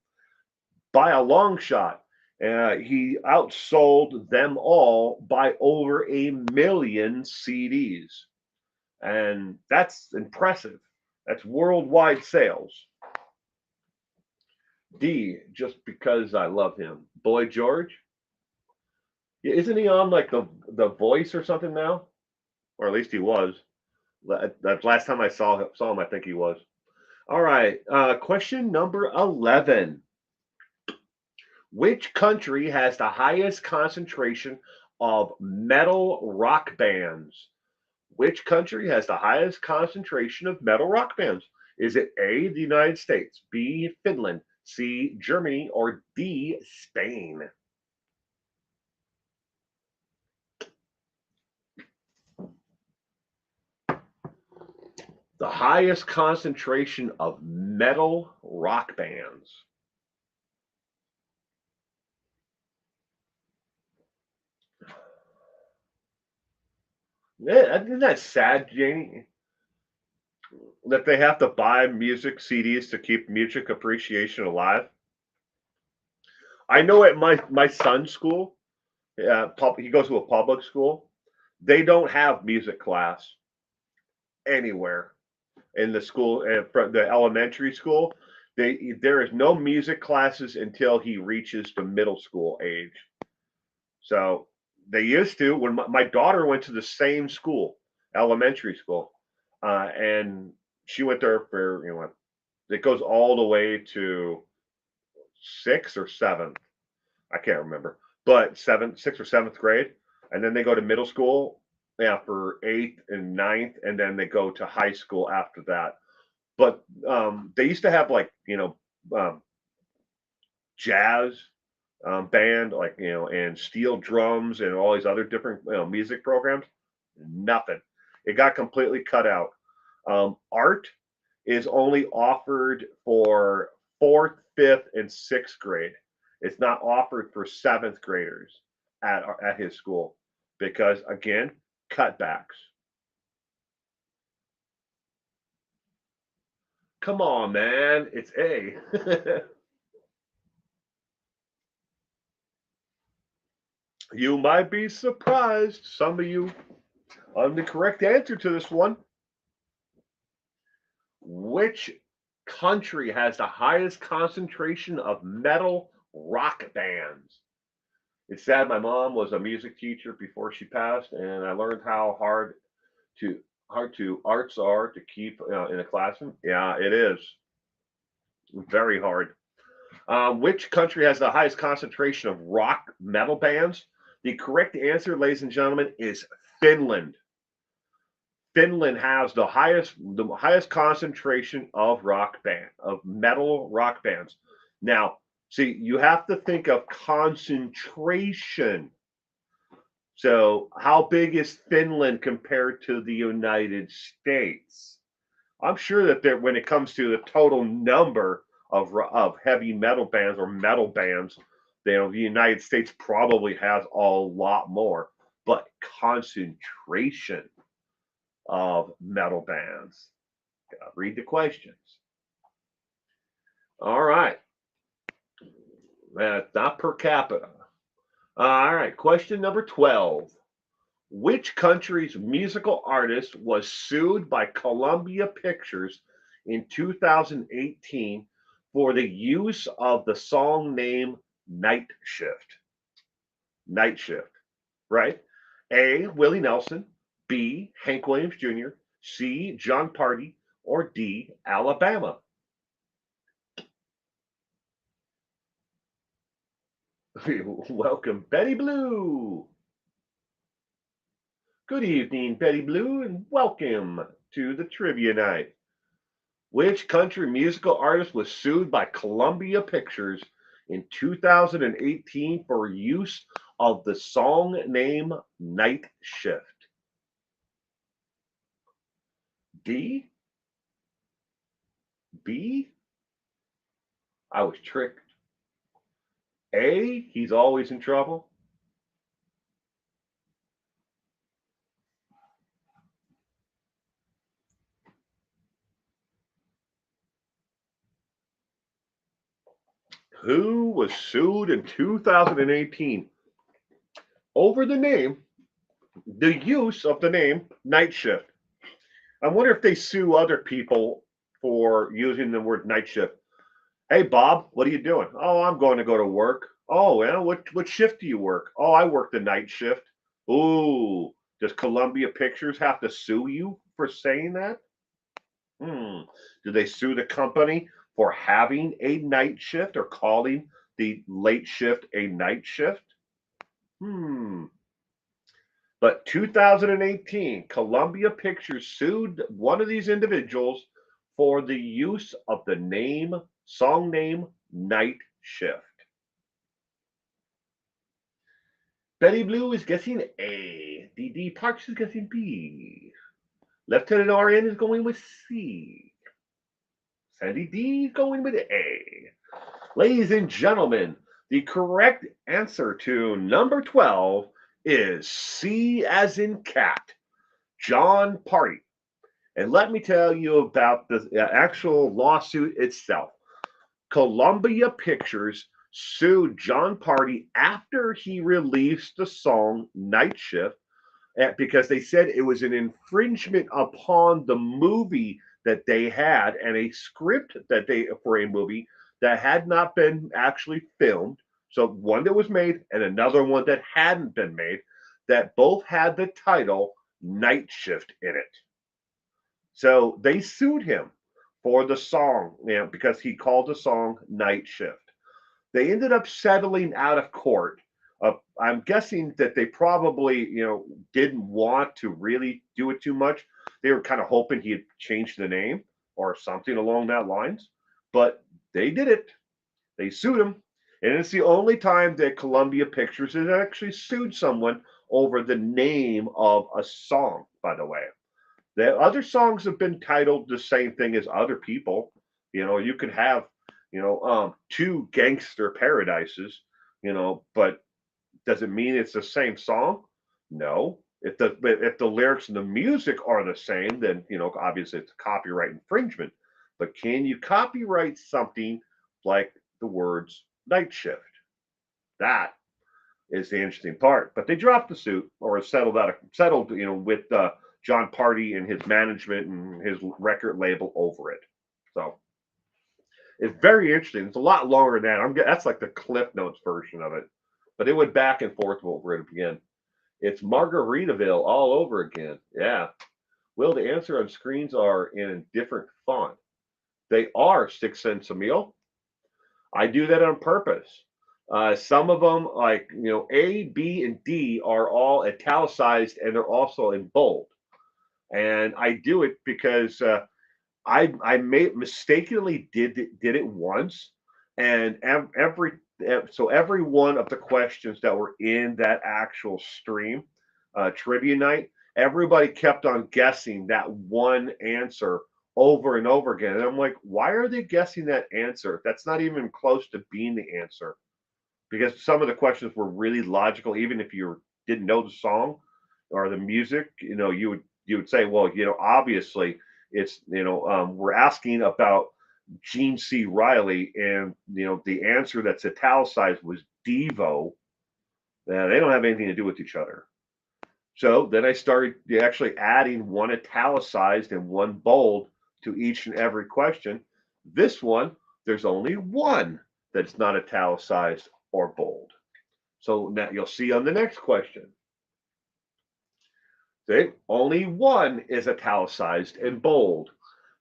by a long shot. He outsold them all by over 1 million CDs. And that's impressive. That's worldwide sales. D, just because I love him. Boy George? Yeah, isn't he on like the Voice or something now? Or at least he was. That last time I saw him, I think he was. All right. Question number 11. Which country has the highest concentration of metal rock bands? Which country has the highest concentration of metal rock bands? Is it A, the United States, B, Finland, C, Germany, or D, Spain? The highest concentration of metal rock bands. Yeah, isn't that sad, Janie? That they have to buy music CDs to keep music appreciation alive. I know at my son's school, he goes to a public school. They don't have music class anywhere in the school, from the elementary school. There is no music classes until he reaches the middle school age. So they used to when my daughter went to the same school, elementary school, and she went there for it goes all the way to sixth or seventh. I can't remember, but sixth or seventh grade, and then they go to middle school, yeah, for eighth and ninth, and then they go to high school after that. But they used to have like um, jazz band, like and steel drums and all these other different music programs. Nothing. It got completely cut out. Art is only offered for fourth, fifth, and sixth grade. It's not offered for seventh graders at his school because again, cutbacks. Come on, man, it's A. You might be surprised, some of you, on the correct answer to this one. Which country has the highest concentration of metal rock bands? It's sad my mom was a music teacher before she passed, and I learned how to arts are to keep in a classroom. Yeah, it is very hard. Which country has the highest concentration of rock metal bands? The correct answer, ladies and gentlemen, is Finland. Finland has the highest concentration of metal rock bands. Now, see, you have to think of concentration. So, how big is Finland compared to the United States? I'm sure that when it comes to the total number of heavy metal bands or metal bands, the United States probably has a lot more. But concentration of metal bands. Read the questions. All right. That's not per capita. All right. Question number 12. Which country's musical artist was sued by Columbia Pictures in 2018 for the use of the song name Night Shift? Night Shift, right? A. Willie Nelson, B. Hank Williams Jr., C. John Party, or D. Alabama? Welcome, Betty Blue. Good evening, Betty Blue, and welcome to the trivia night. Which country musical artist was sued by Columbia Pictures in 2018 for use of the song name Night Shift? D? B? I was tricked. A? He's always in trouble. Who was sued in 2018 over the use of the name Night Shift? I wonder if they sue other people for using the word night shift. Hey, Bob, what are you doing? Oh, I'm going to go to work. Oh, yeah, what shift do you work? Oh, I work the night shift. Ooh, does Columbia Pictures have to sue you for saying that? Do they sue the company for having a night shift or calling the late shift a night shift? But 2018, Columbia Pictures sued one of these individuals for the use of the song name Night Shift. Betty Blue is guessing A. DD Parks is guessing B. Lieutenant RN is going with C. Sandy D is going with A. Ladies and gentlemen, the correct answer to number 12 is C as in cat, John Party. And let me tell you about the actual lawsuit itself. Columbia Pictures sued John Party after he released the song Night Shift because they said it was an infringement upon the movie that they had and a script that they for a movie that had not been actually filmed. So one that was made and another one that hadn't been made, that both had the title Night Shift in it. So they sued him for the song, because he called the song Night Shift. They ended up settling out of court. I'm guessing that they probably, didn't want to really do it too much. They were kind of hoping he'd change the name or something along that lines. But they did it. They sued him. And it's the only time that Columbia Pictures has actually sued someone over the name of a song, by the way. The other songs have been titled the same thing as other people. You could have, two Gangster Paradises, but does it mean it's the same song? No. If the lyrics and the music are the same, then obviously it's copyright infringement. But can you copyright something like the words night shift? That is the interesting part. But they dropped the suit or settled with John Party and his management and his record label over it. So it's very interesting. It's a lot longer than that. That's like the Cliff Notes version of it. But it went back and forth over it again. It's Margaritaville all over again. Yeah. Will, the answer on screens are in a different font. They are 6 cents a meal. I do that on purpose. Some of them, like A, B, and D, are all italicized and they're also in bold. And I do it because I mistakenly did it once, and every one of the questions that were in that actual stream, trivia night, everybody kept on guessing that one answer over and over again. And I'm like, why are they guessing that answer? That's not even close to being the answer. Because some of the questions were really logical, even if you didn't know the song or the music, you would say, well, obviously it's, we're asking about Gene C. Riley, and the answer that's italicized was Devo. Now, they don't have anything to do with each other. So then I started actually adding one italicized and one bold to each and every question. This one, there's only one that's not italicized or bold. So now you'll see on the next question. See, only one is italicized and bold.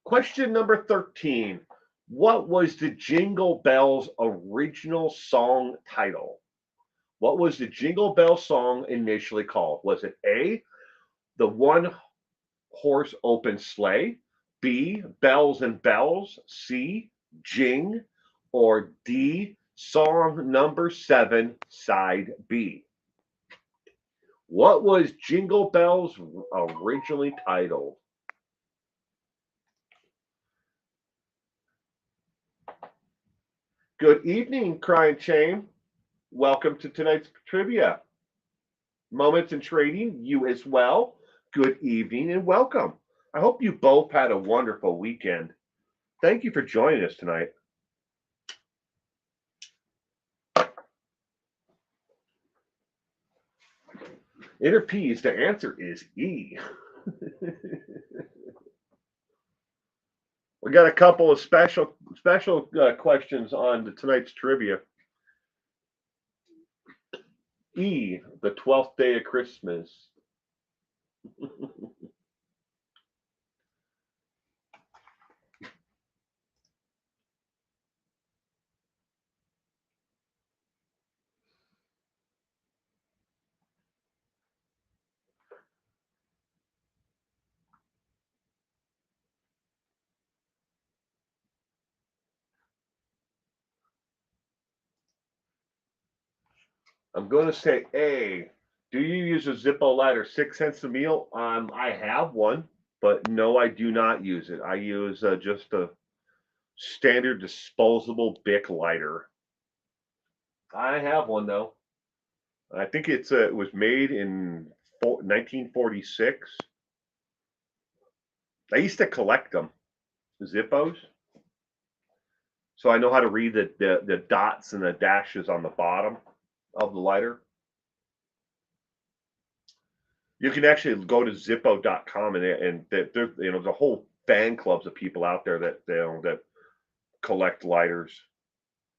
Question number 13. What was the Jingle Bells original song title? What was the Jingle Bell song initially called? Was it A, the one horse open sleigh, B, bells and bells, C, jing, or D, song number 7, side B? What was Jingle Bells originally titled? Good evening, Crying Shame. Welcome to tonight's trivia. Moments in Trading, you as well. Good evening and welcome. I hope you both had a wonderful weekend. Thank you for joining us tonight. Enter P's, the answer is E. We got a couple of special questions on tonight's trivia. E, the 12th day of Christmas. I'm going to say A. Do you use a Zippo Lighter 6 cents a meal? I have one, but no, I do not use it. I use just a standard disposable Bic lighter. I have one though. I think it was made in 1946. I used to collect them, Zippos. So I know how to read the dots and the dashes on the bottom of the lighter. You can actually go to Zippo.com and there's the whole fan clubs of people out there that collect lighters.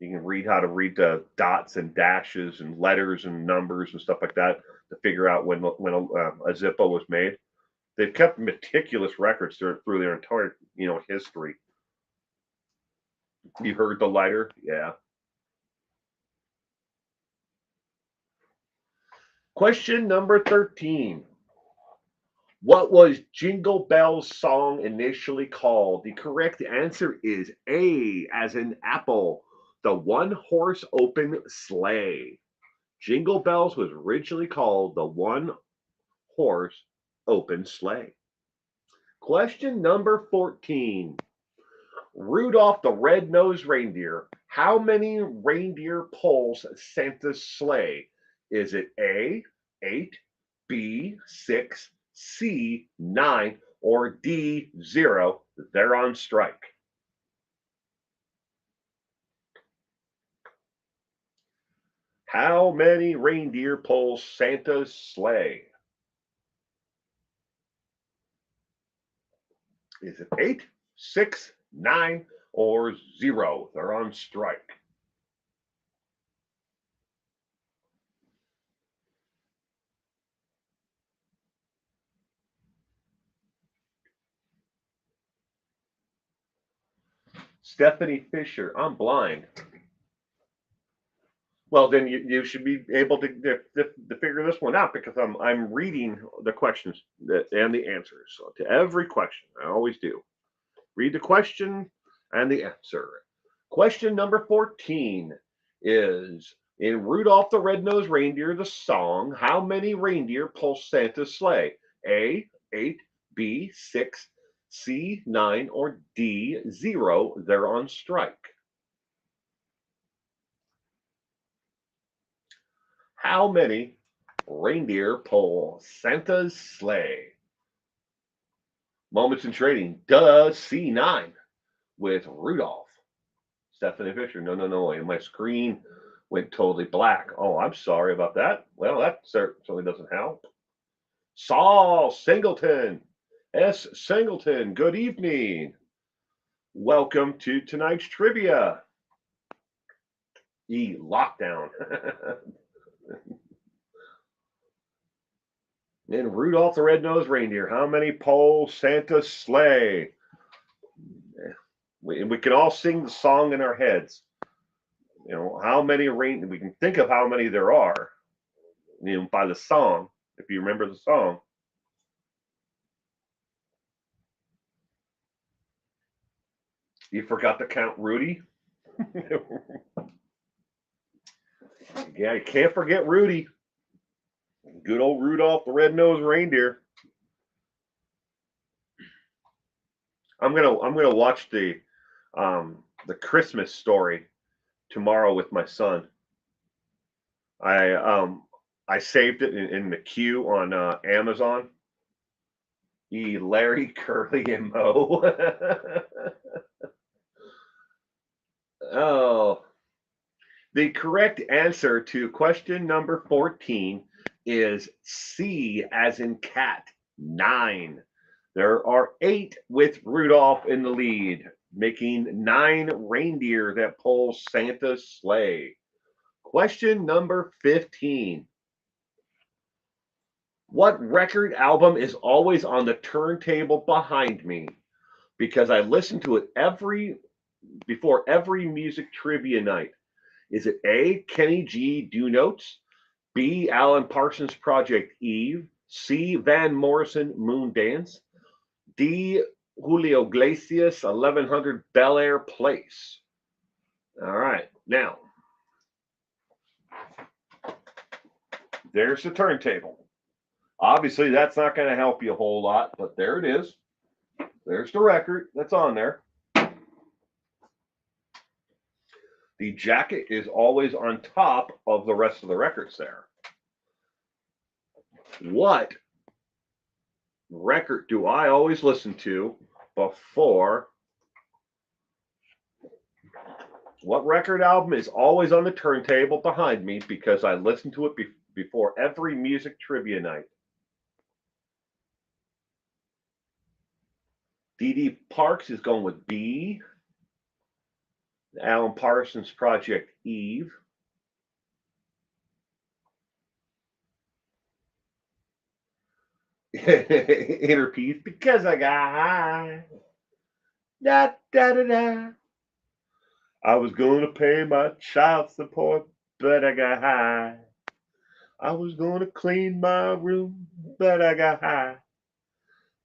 You can read how to read the dots and dashes and letters and numbers and stuff like that to figure out when a Zippo was made. They've kept meticulous records through their entire history. You heard the lighter? Yeah. Question number 13. What was Jingle Bell's song initially called? The correct answer is A, as in apple, the one horse open sleigh. Jingle Bells was originally called the one horse open sleigh. Question number 14. Rudolph the Red-Nosed Reindeer. How many reindeer pulls Santa's sleigh? Is it A, 8, B, 6, C, 9, or D, 0? They're on strike. How many reindeer pulls Santa's sleigh? Is it 8, 6, 9, or 0? They're on strike. Stephanie Fisher, I'm blind. Well, then you should be able to figure this one out because I'm reading the questions and the answers to every question. I always do. Read the question and the answer. Question number 14 is, in Rudolph the Red-Nosed Reindeer, the song, how many reindeer pull Santa's sleigh? A, 8, B, 6, C, 9, or D, 0? They're on strike. How many reindeer pull Santa's sleigh? Moments in Trading does C9 with Rudolph. Stephanie Fisher. No. And my screen went totally black. Oh, I'm sorry about that. Well, that certainly doesn't help. Saul Singleton. S. Singleton. Good evening. Welcome to tonight's trivia. E. Lockdown. And Rudolph the Red-Nosed Reindeer. How many pull Santa's sleigh? We can all sing the song in our heads. You know, how many we can think of how many there are, you know, by the song, if you remember the song. You forgot to count Rudy? Yeah, you can't forget Rudy. Good old Rudolph the Red-Nosed Reindeer. I'm gonna watch the Christmas Story tomorrow with my son. I saved it in the queue on Amazon. Larry, Curly, and Moe. Oh, the correct answer to question number 14 is C as in cat, 9. There are 8 with Rudolph in the lead, making 9 reindeer that pull Santa's sleigh. Question number 15. What record album is always on the turntable behind me? Because I listen to it before every music trivia night. Is it A, Kenny G Do Notes, B, Alan Parsons Project Eve, C, Van Morrison Moon Dance, D, Julio Iglesias 1100 Bel Air Place? All right, now there's the turntable. Obviously, that's not going to help you a whole lot, but there it is. There's the record that's on there. The jacket is always on top of the rest of the records there. What record do I always listen to before? What record album is always on the turntable behind me because I listen to it before every music trivia night? D.D. Parks is going with B. Alan Parsons Project Eve. Inner Peace, because I got high. Da, da, da, da. I was going to pay my child support, but I got high. I was going to clean my room, but I got high.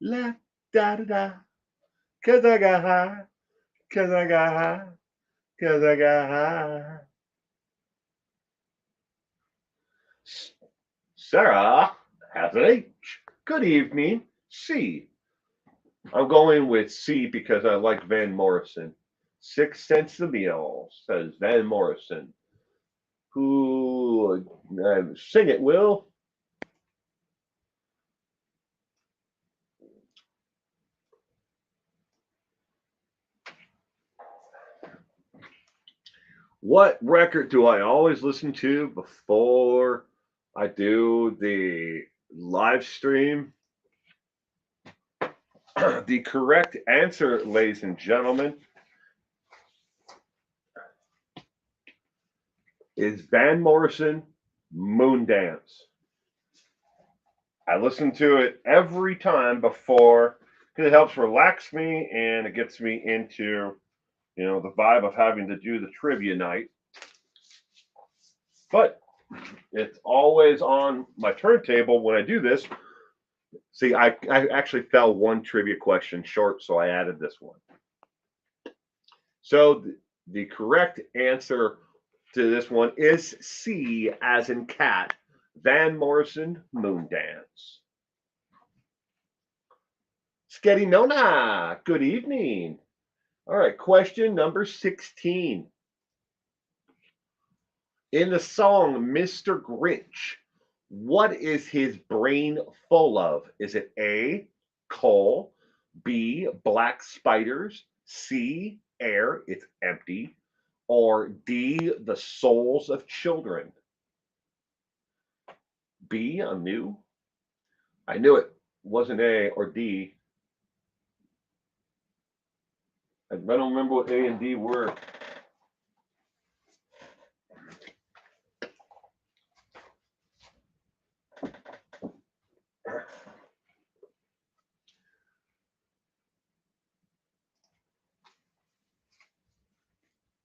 La, da, da, da. Because I got high. Because I got high. Because I got high. Sarah has an H. Good evening. C. I'm going with C because I like Van Morrison. 6 cents a meal, says Van Morrison. Who sing it, Will? What record do I always listen to before I do the live stream? The correct answer, ladies and gentlemen, is Van Morrison Moon Dance. I listen to it every time before because it helps relax me and it gets me into, you know, the vibe of having to do the trivia night. But it's always on my turntable when I do this. See, I actually fell one trivia question short, so I added this one. So the correct answer to this one is C as in cat, Van Morrison Moon Dance. Sketty Nona, good evening. All right, question number 16. In the song Mr. Grinch, what is his brain full of? Is it A, coal, B, black spiders, C, air, it's empty, or D, the souls of children? B, I knew it wasn't A or D. I don't remember what A and D were.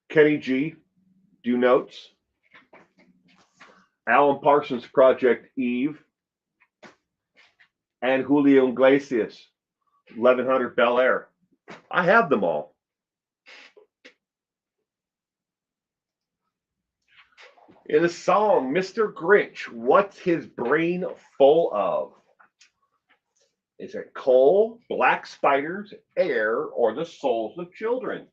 Kenny G, Do Notes, Alan Parsons Project Eve, and Julio Iglesias, 1100 Bel Air. I have them all. In the song, Mr. Grinch, what's his brain full of? Is it coal, black spiders, air, or the souls of children?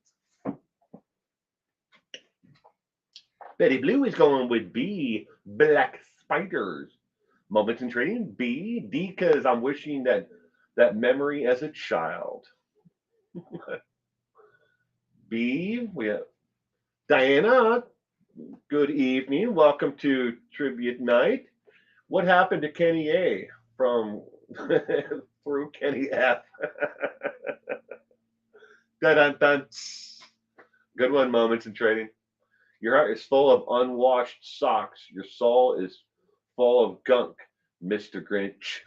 Betty Blue is going with B, black spiders. Moments in Trading, B, because I'm wishing that memory as a child. B, we have Diana. Good evening. Welcome to Tribute Night. What happened to Kenny A from through Kenny F? Dun, dun, dun. Good one, Moments in Trading. Your heart is full of unwashed socks. Your soul is full of gunk, Mr. Grinch.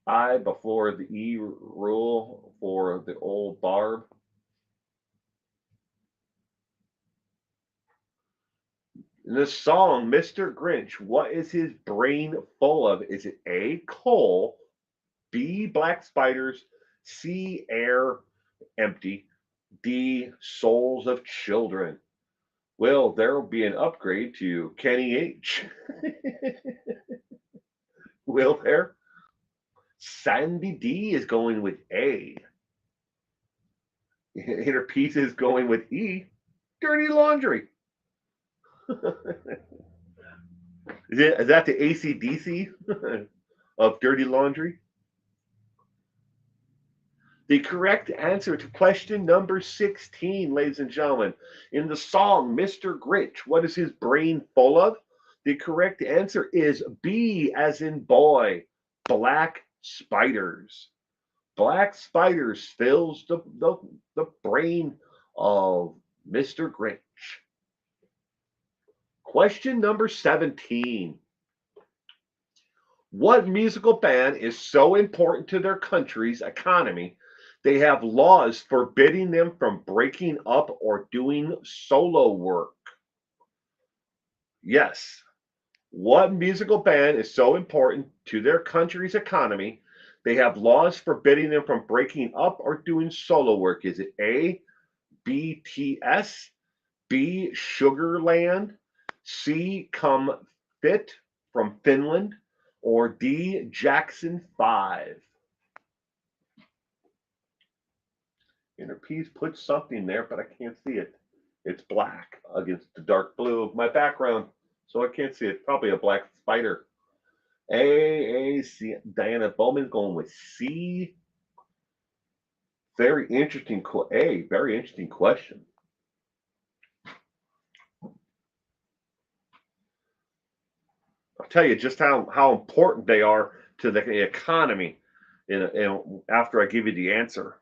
I before the E rule for the old Barb. In this song, Mr. Grinch, what is his brain full of? Is it A, coal, B, black spiders, C, air, empty, D, souls of children? Well, there will be an upgrade to Kenny H. Will there? Sandy D is going with A. Inner Peace is going with E. Dirty Laundry. Is that the AC/DC of Dirty Laundry? The correct answer to question number 16, ladies and gentlemen, in the song Mr. Grinch, what is his brain full of? The correct answer is B, as in boy, black spiders. Black spiders fills the brain of Mr. Grinch. Question number 17. What musical band is so important to their country's economy they have laws forbidding them from breaking up or doing solo work? Yes. What musical band is so important to their country's economy they have laws forbidding them from breaking up or doing solo work? Is it A, BTS, B, Sugarland, C, Come Fit from Finland, or D, Jackson 5? Inner Peace put something there, but I can't see it. It's black against the dark blue of my background, so I can't see it. Probably a black spider. A, C. Diana Bowman's going with C. Very interesting. Very interesting question. I'll tell you just how important they are to the economy after I give you the answer.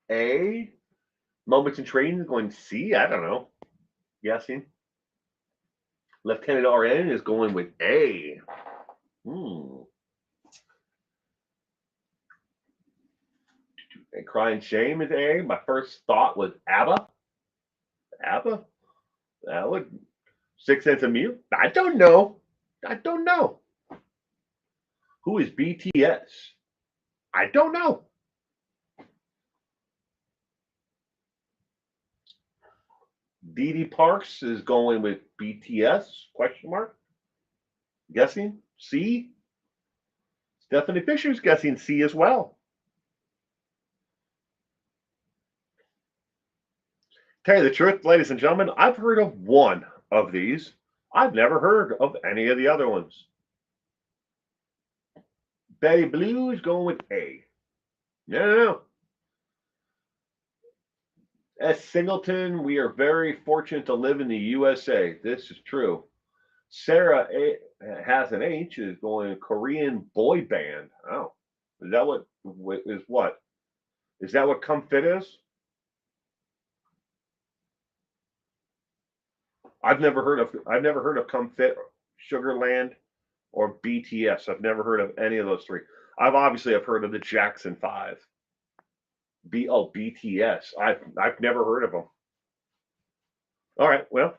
A, Moments in Trading, going C. I don't know. Guessing. Lieutenant RN is going with A. And Crying Shame is A. My first thought was ABBA. ABBA? That would Six Sense of Mute? I don't know. Who is BTS? I don't know. Dee Dee Parks is going with BTS, question mark. Guessing C. Stephanie Fisher's guessing C as well. Tell you the truth, ladies and gentlemen, I've heard of one of these. I've never heard of any of the other ones. Betty Blue is going with A. No. S. Singleton, we are very fortunate to live in the USA. This is true. Sarah has an H, is going Korean boy band. Oh, is that what is what? Is that what Come Fit is? I've never heard of Come Fit, Sugarland, or BTS. I've never heard of any of those three. I've heard of the Jackson 5. BTS. I've never heard of them. All right, well,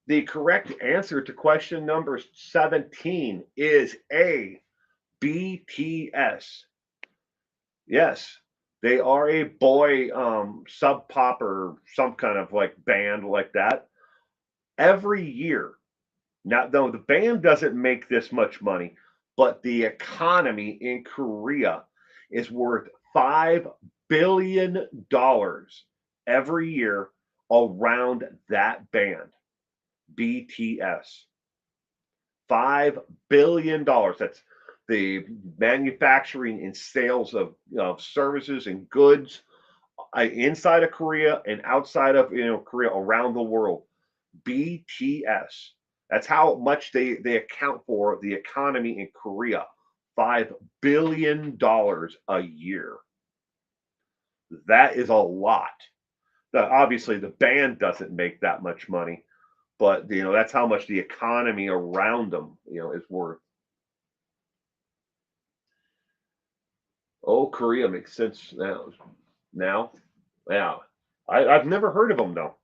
the correct answer to question number 17 is A, BTS. Yes, they are a boy sub pop or some kind of like band like that. Every year, now though the band doesn't make this much money, but the economy in Korea is worth $5 billion every year around that band, BTS. $5 billion. That's the manufacturing and sales of services and goods inside of Korea and outside of Korea around the world. BTS. That's how much they account for the economy in Korea. $5 billion a year. That is a lot. Obviously, the band doesn't make that much money, but that's how much the economy around them is worth. Oh, Korea makes sense now. Yeah, I've never heard of them though.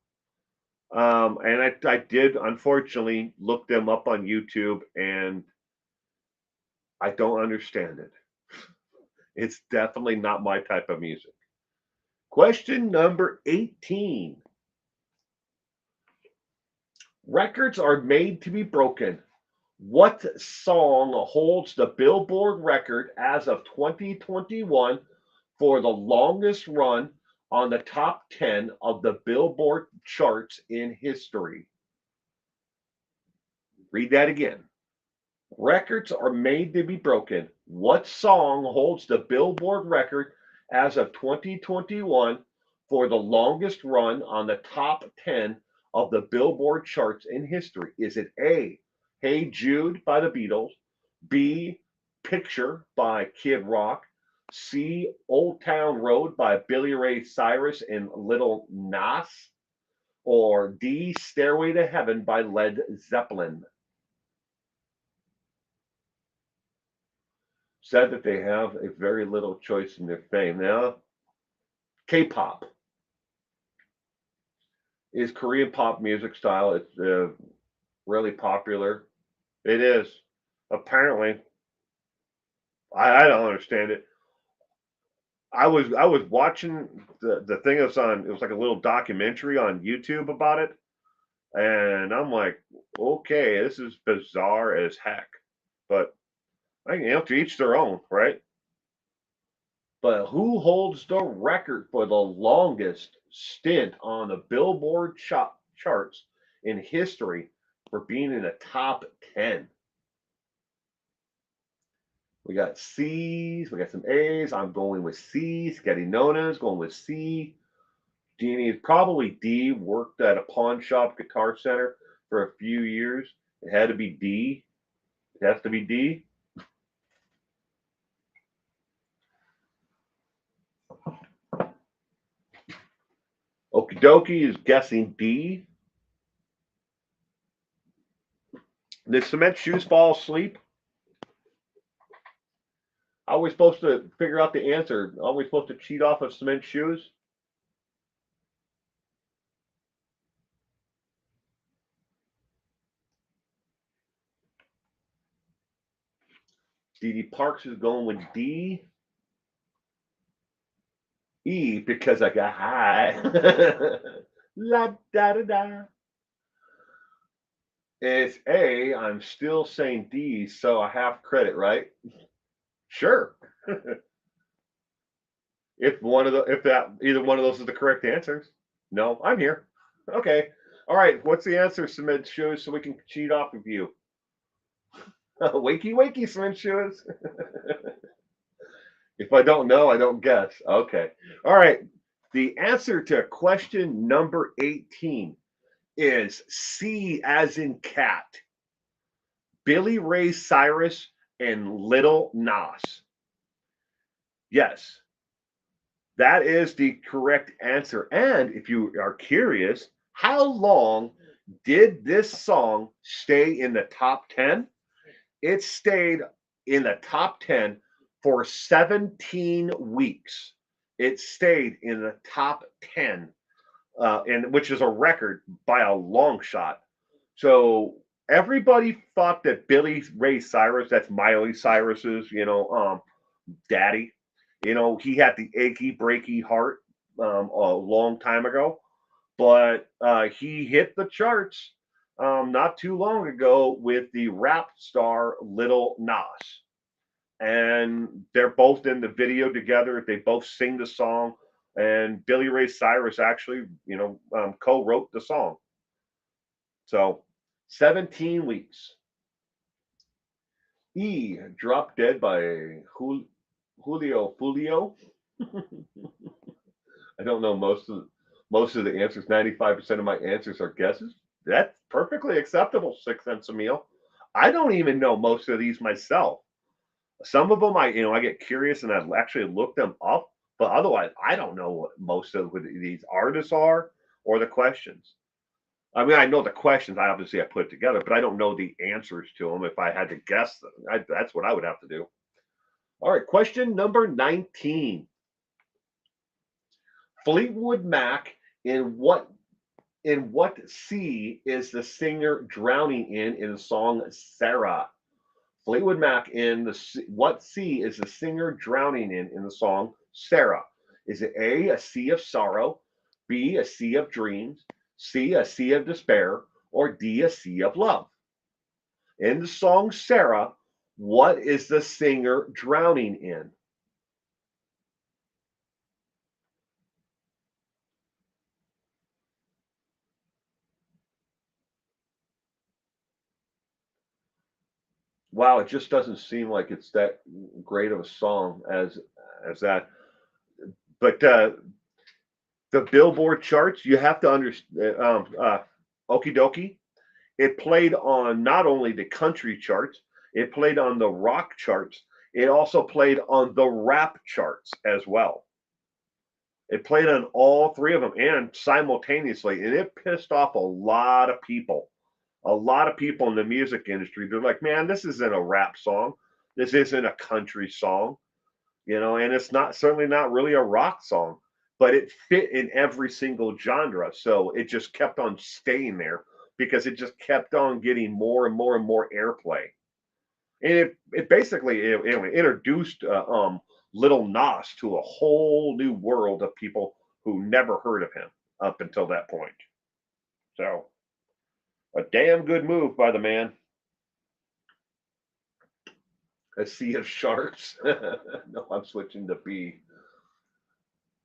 And I did unfortunately look them up on YouTube, and I don't understand it. It's definitely not my type of music. Question number 18. Records are made to be broken. What song holds the Billboard record as of 2021 for the longest run on the top 10 of the Billboard charts in history? Read that again. Records are made to be broken. What song holds the Billboard record as of 2021 for the longest run on the top 10 of the Billboard charts in history? Is it A, Hey Jude by the Beatles, B, Picture by Kid Rock, C, Old Town Road by Billy Ray Cyrus and Little Nas, or D, Stairway to Heaven by Led Zeppelin? Said that they have a very little choice in their fame. Now, K-pop is Korean pop music style. It's really popular. It is. Apparently, I don't understand it. I was watching the thing that's on. It was like a little documentary on YouTube about it, and I'm like, okay, this is bizarre as heck. But to each their own, right? But who holds the record for the longest stint on the Billboard charts in history for being in the top 10? We got C's, we got some A's. I'm going with C. Scotty Nona's going with C. Jeannie is probably D. Worked at a pawn shop, Guitar Center for a few years. It had to be D. It has to be D. Okie dokie is guessing D. Did Cement Shoes fall asleep? How are we supposed to figure out the answer? Are we supposed to cheat off of Cement Shoes? D.D. Parks is going with D. E, because I got high. La da da da. It's A. I'm still saying D, so I have credit, right? Sure. If either one of those is the correct answers. No, I'm here. Okay. All right. What's the answer, Cement Shoes, so we can cheat off of you? Wakey, wakey, Cement Shoes. If I don't know, I don't guess. Okay. All right. The answer to question number 18 is C as in cat. Billy Ray Cyrus and Little Nas. Yes, that is the correct answer. And if you are curious, how long did this song stay in the top 10? It stayed in the top 10 For 17 weeks. It stayed in the top 10, and which is a record by a long shot. So everybody thought that Billy Ray Cyrus, that's Miley Cyrus's, daddy, he had the achy breaky heart a long time ago, but he hit the charts not too long ago with the rap star Little Nas, and they're both in the video together. They both sing the song, and Billy Ray Cyrus actually, co-wrote the song. So 17 weeks. E Drop Dead by Julio Fulio. I don't know most of the answers. 95% of my answers are guesses. That's perfectly acceptable. 6 cents a meal. I don't even know most of these myself. Some of them I get curious and I actually look them up, but otherwise I don't know what most of these artists are or the questions. I mean, I know the questions. I put it together, but I don't know the answers to them. If I had to guess them, that's what I would have to do. All right, question number 19. Fleetwood Mac, in what sea is the singer drowning in the song Sarah? Fleetwood Mac, what sea is the singer drowning in the song Sarah? Is it a sea of sorrow, B, a sea of dreams, C, a sea of despair, or D, a sea of love? In the song Sarah, what is the singer drowning in? Wow, it just doesn't seem like it's that great of a song as that. But the Billboard charts, you have to understand. Okie dokie. It played on not only the country charts, it played on the rock charts. It also played on the rap charts as well. It played on all three of them and simultaneously, and it pissed off a lot of people. A lot of people in the music industry, they're like, man, this isn't a rap song. This isn't a country song, and it's certainly not really a rock song, but it fit in every single genre. So it just kept on staying there because it just kept on getting more and more and more airplay. And it basically introduced Little Nas to a whole new world of people who never heard of him up until that point. So a damn good move by the man. A sea of sharks. No, I'm switching to B.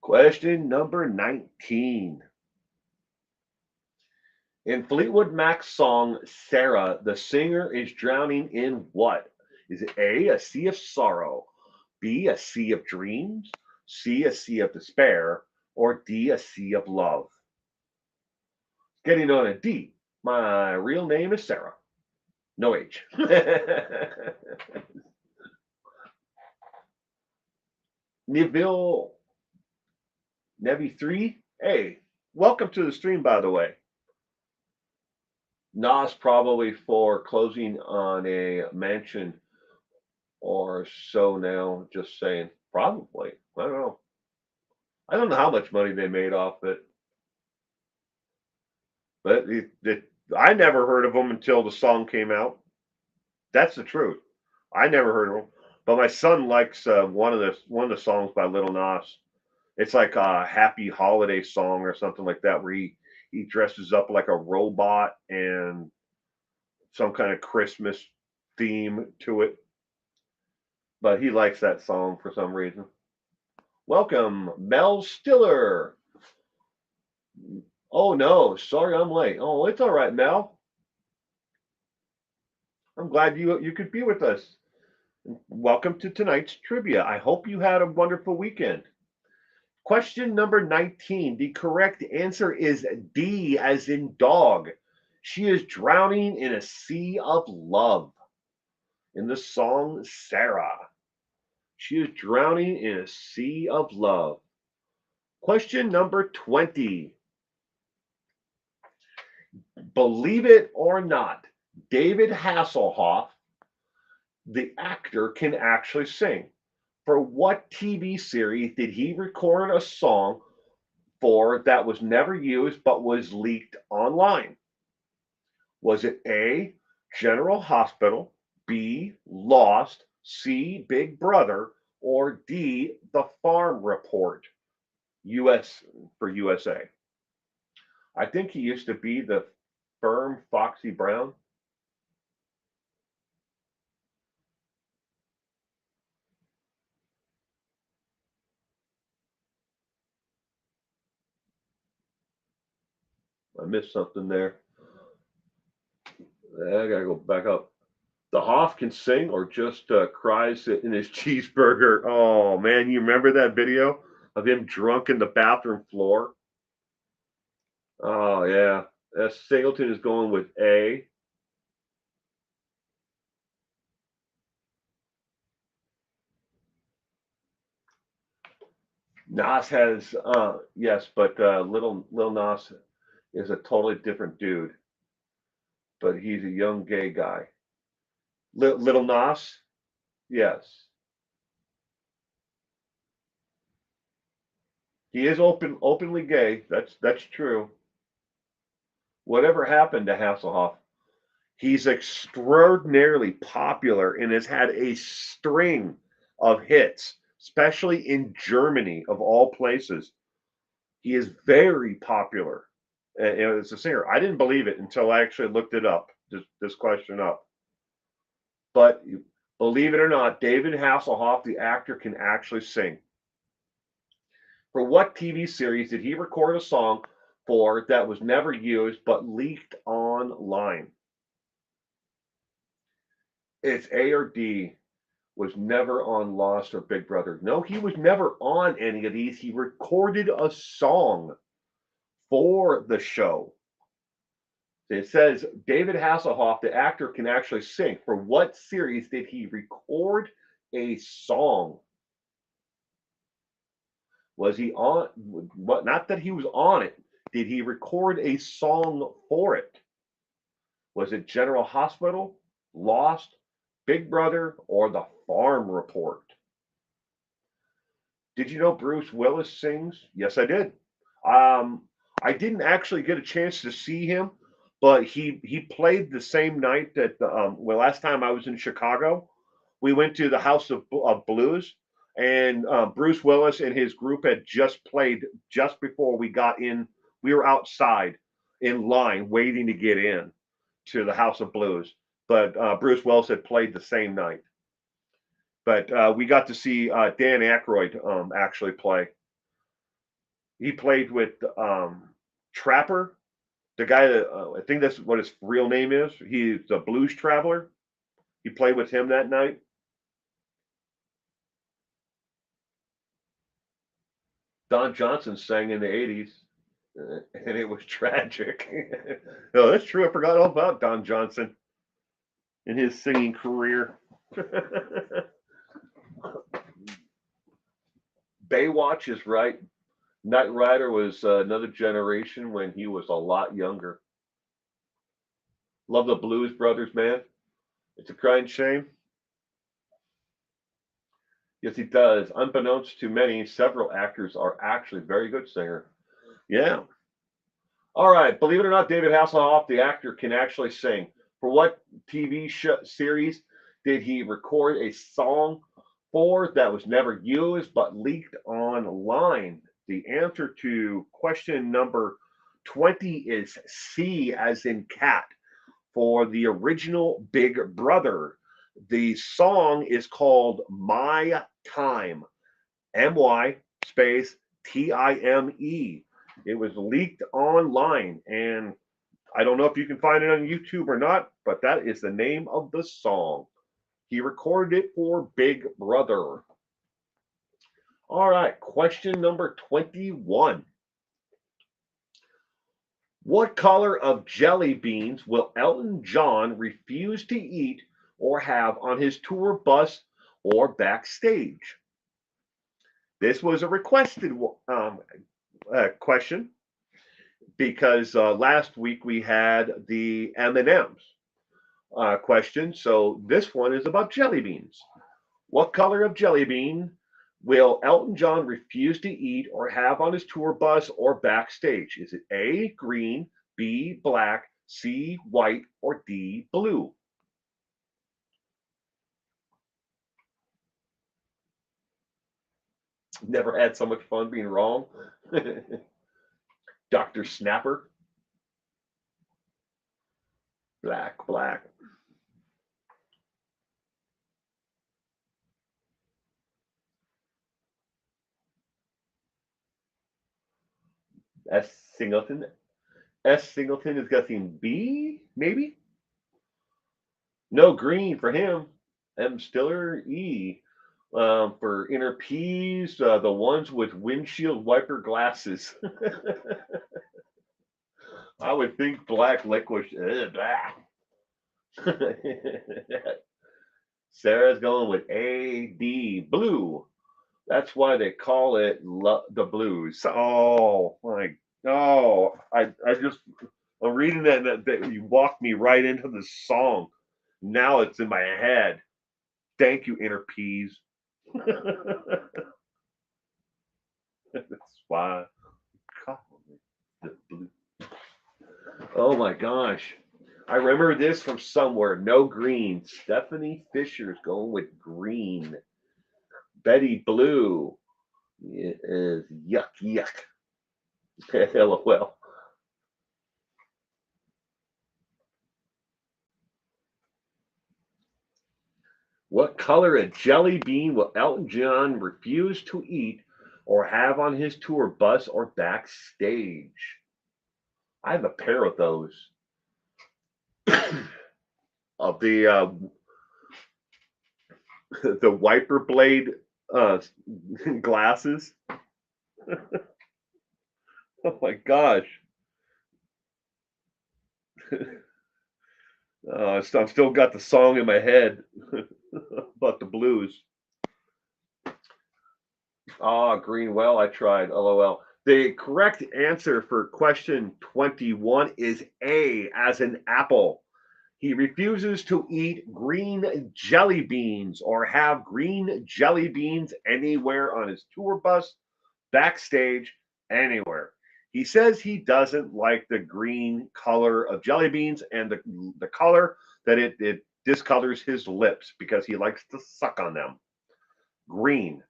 Question number 19. In Fleetwood Mac's song Sarah, the singer is drowning in what? Is it A, a sea of sorrow, B, a sea of dreams, C, a sea of despair, or D, a sea of love? Getting on a D. My real name is Sarah. No H. Neville Nevi 3. Hey, welcome to the stream, by the way. Nas probably for closing on a mansion or so now. Just saying, probably. I don't know. I don't know how much money they made off it, but I never heard of them until the song came out. That's the truth. I never heard of them, but my son likes one of the songs by Little Nas. It's like a happy holiday song or something like that, where he dresses up like a robot and some kind of Christmas theme to it. But he likes that song for some reason. Welcome, Mel Stiller. Oh no, sorry I'm late. Oh, it's all right, Mel. I'm glad you could be with us. Welcome to tonight's trivia. I hope you had a wonderful weekend. Question number 19. The correct answer is D, as in dog. She is drowning in a sea of love. In the song Sarah, she is drowning in a sea of love. Question number 20. Believe it or not, David Hasselhoff, the actor, can actually sing. For what TV series did he record a song for that was never used but was leaked online? Was it A, General Hospital, B, Lost, C, Big Brother, or D, The Farm Report? US for USA. I think he used to be the firm Foxy Brown. I missed something there. I gotta go back up. The Hoff can sing or just cries in his cheeseburger. Oh man, you remember that video of him drunk in the bathroom floor? Oh yeah. Singleton is going with A. Nas has yes, but Lil Nas is a totally different dude. But he's a young gay guy. Little Nas, yes, he is openly gay. That's true. Whatever happened to Hasselhoff? He's extraordinarily popular and has had a string of hits, especially in Germany, of all places. He is very popular as a singer. I didn't believe it until I actually looked it up, this question up. But believe it or not, David Hasselhoff, the actor, can actually sing. For what TV series did he record a song for that was never used but leaked online? It's A or D. Was never on Lost or Big Brother. No, he was never on any of these. He recorded a song for the show. It says David Hasselhoff, the actor, can actually sing. For what series did he record a song? Was he on? What? Not that he was on it. Did he record a song for it? Was it General Hospital, Lost, Big Brother, or The Farm Report? Did you know Bruce Willis sings? Yes, I did. I didn't actually get a chance to see him, but he played the same night that well, last time I was in Chicago, we went to the House of Blues, and Bruce Willis and his group had just played just before we got in. We were outside in line waiting to get in to the House of Blues, but Bruce Willis had played the same night. But we got to see Dan Aykroyd actually play. He played with Trapper, the guy that I think that's what his real name is. He's a blues traveler. He played with him that night. Don Johnson sang in the 80s, and it was tragic. No, that's true. I forgot all about Don Johnson in his singing career. Baywatch is right. Knight Rider was another generation when he was a lot younger. Love the Blues Brothers, man. It's a crying shame. Yes, he does. Unbeknownst to many, several actors are actually very good singer. Yeah. All right. Believe it or not, David Hasselhoff, the actor, can actually sing. For what TV series did he record a song for that was never used but leaked online? The answer to question number 20 is C, as in cat, for the original Big Brother. The song is called My Time, MY space TIME. It was leaked online, and I don't know if you can find it on YouTube or not, but that is the name of the song. He recorded it for Big Brother. All right, question number 21. What color of jelly beans will Elton John refuse to eat or have on his tour bus or backstage? This was a requested question because last week we had the M&Ms question. So this one is about jelly beans. What color of jelly bean will Elton John refuse to eat or have on his tour bus or backstage? Is it A, green, B, black, C, white, or D, blue? Never had so much fun being wrong. Dr. Snapper. Black, black. S. Singleton. S. Singleton is guessing B, maybe? No, green for him. M. Stiller, E. For inner P's, the ones with windshield wiper glasses. I would think black licorice. Sarah's going with A, D, blue. That's why they call it the blues. Oh my! Oh, I'm reading that you walked me right into the song. Now it's in my head. Thank you, inner P's. That's why I call it the blue. Oh my gosh. I remember this from somewhere. No green. Stephanie Fisher's going with green. Betty Blue is yuck, yuck. LOL. What color of jelly bean will Elton John refuse to eat or have on his tour bus or backstage? I have a pair of those. Of the wiper blade glasses. Oh my gosh. I've still got the song in my head about the blues. Greenwell, I tried. LOL. The correct answer for question 21 is A, as in apple. He refuses to eat green jelly beans or have green jelly beans anywhere on his tour bus, backstage, anywhere. He says he doesn't like the green color of jelly beans and the color that it discolors his lips because he likes to suck on them. Green.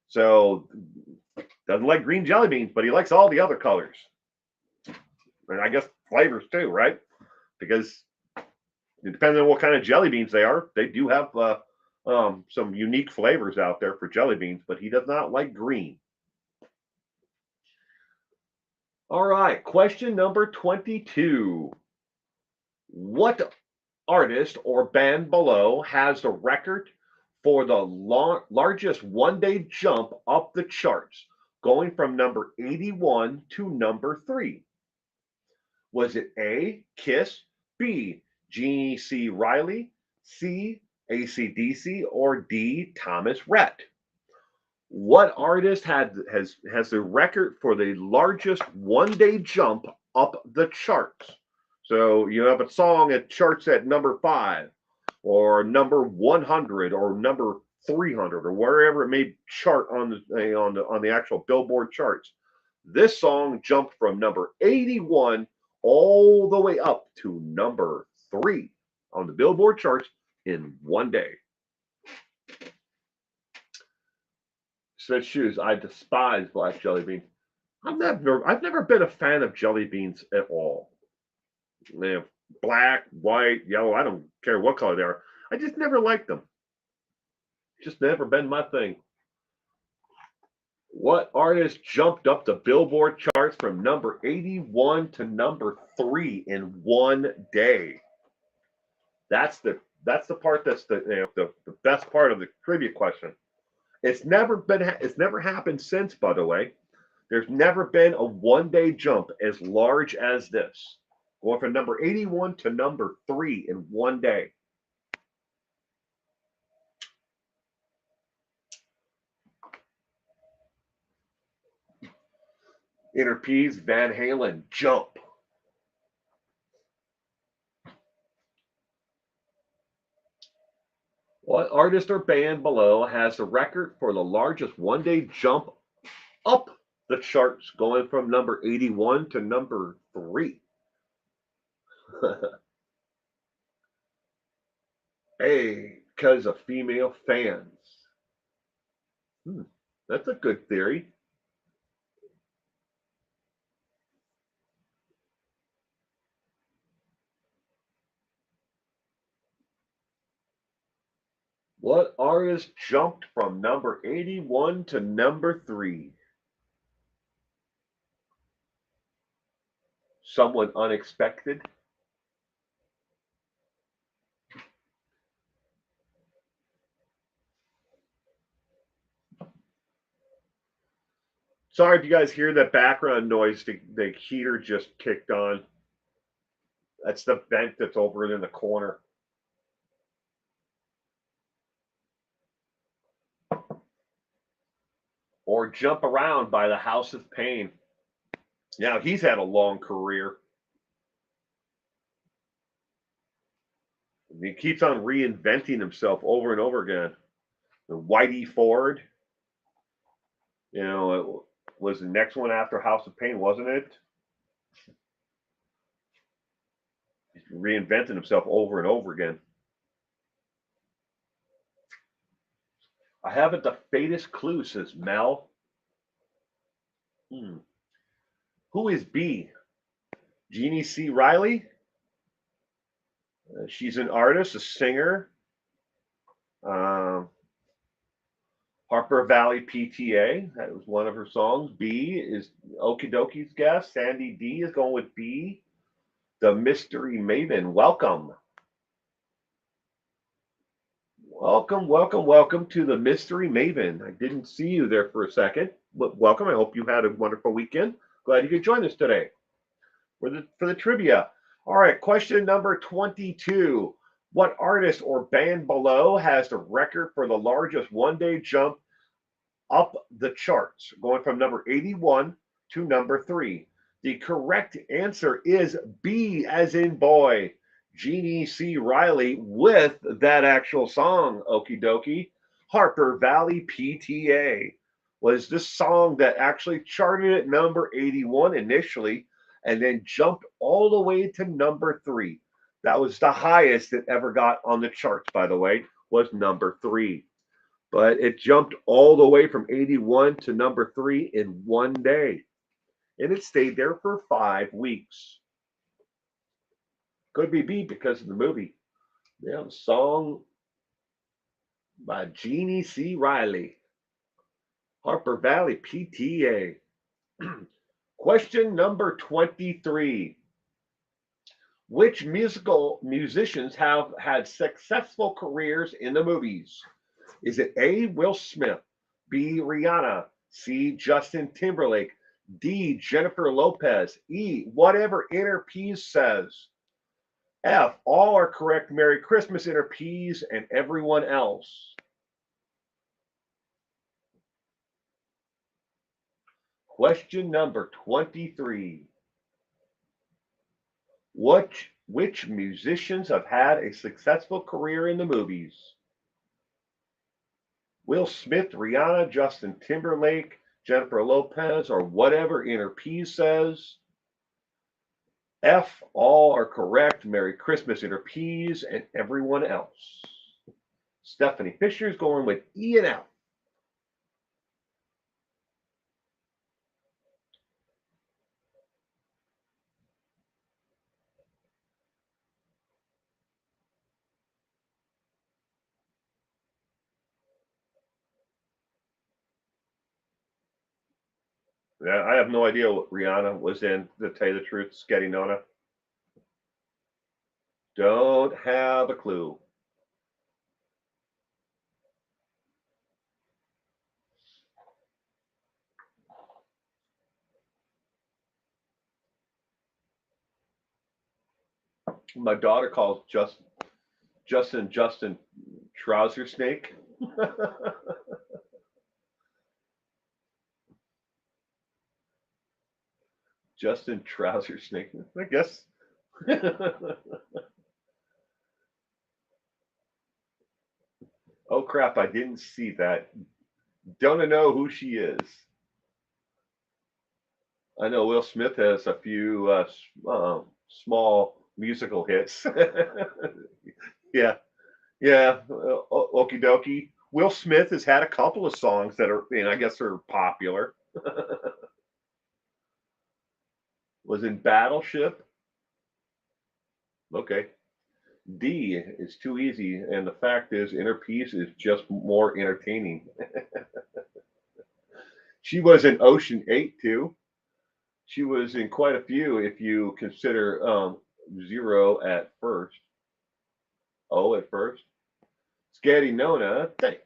So doesn't like green jelly beans, but he likes all the other colors. And I guess flavors too, right? Because depending on what kind of jelly beans they are, they do have some unique flavors out there for jelly beans, but he does not like green. All right, question number 22. What artist or band below has the record for the largest one-day jump up the charts, going from number 81 to number 3? Was it A, Kiss, B, Jeannie C. Riley, C, AC/DC, or D, Thomas Rhett? What artist has the record for the largest one-day jump up the charts? So you have a song that charts at number 5, or number 100, or number 300, or wherever it may chart on the actual Billboard charts. This song jumped from number 81 all the way up to number 3 on the Billboard charts in one day. Said shoes. I despise black jelly beans. I've never been a fan of jelly beans at all. Black, white, yellow. I don't care what color they are. I just never liked them. Just never been my thing. What artist jumped up the Billboard charts from number 81 to number 3 in one day? That's the part that's the best part of the trivia question. It's never happened since, by the way. There's never been a one-day jump as large as this, going from number 81 to number 3 in one day. Inner P's Van Halen, Jump. What artist or band below has the record for the largest one-day jump up the charts, going from number 81 to number 3? A, because of female fans. That's a good theory. What artist jumped from number 81 to number 3? Someone unexpected? Sorry if you guys hear that background noise. The heater just kicked on. That's the vent that's over in the corner. Or Jump Around by the House of Pain. Now, he's had a long career. He keeps on reinventing himself over and over again. The Whitey Ford, you know, it was the next one after House of Pain, wasn't it? He's reinventing himself over and over again. I haven't the faintest clue, says Mel. Who is B? Jeannie C. Riley? She's an artist, a singer. Harper Valley PTA. That was one of her songs. B is Okie Dokie's guess. Sandy D is going with B. The Mystery Maven. Welcome. Welcome to the Mystery Maven. I didn't see you there for a second, but welcome. I hope you had a wonderful weekend. Glad you could join us today for the trivia. All right, question number 22. What artist or band below has the record for the largest one-day jump up the charts, going from number 81 to number 3? The correct answer is B, as in boy. Jeannie C. Riley with that actual song, Okie Dokie. Harper Valley PTA was the song that actually charted at number 81 initially and then jumped all the way to number 3. That was the highest it ever got on the charts, by the way, was number 3. But it jumped all the way from 81 to number 3 in one day. And it stayed there for 5 weeks. Could be B because of the movie. Yeah, song by Jeannie C. Riley. Harper Valley PTA. Question number 23. Which musicians have had successful careers in the movies? Is it A, Will Smith, B, Rihanna, C, Justin Timberlake, D, Jennifer Lopez, E, whatever Inner Peas says, F, all are correct, Merry Christmas, Inner Peas, and everyone else? Question number 23. Which musicians have had a successful career in the movies? Will Smith, Rihanna, Justin Timberlake, Jennifer Lopez, or whatever Inner Peas says? F, all are correct. Merry Christmas, Inner Peas, and everyone else. Stephanie Fisher's going with E and F. Yeah, I have no idea what Rihanna was in, to tell you the truth, Sketty Nona. Don't have a clue. My daughter calls Justin Trouser Snake. Justin Trouser Snake, I guess. Oh crap! I didn't see that. Don't know who she is. I know Will Smith has a few small musical hits. Yeah, yeah. Okie dokie. Will Smith has had a couple of songs that are, I guess, are popular. Was in Battleship. Okay. D is too easy, and the fact is, Inner Peace is just more entertaining. She was in Ocean 8 too. She was in quite a few if you consider Zero at first. O at first. Scatty Nona, thanks.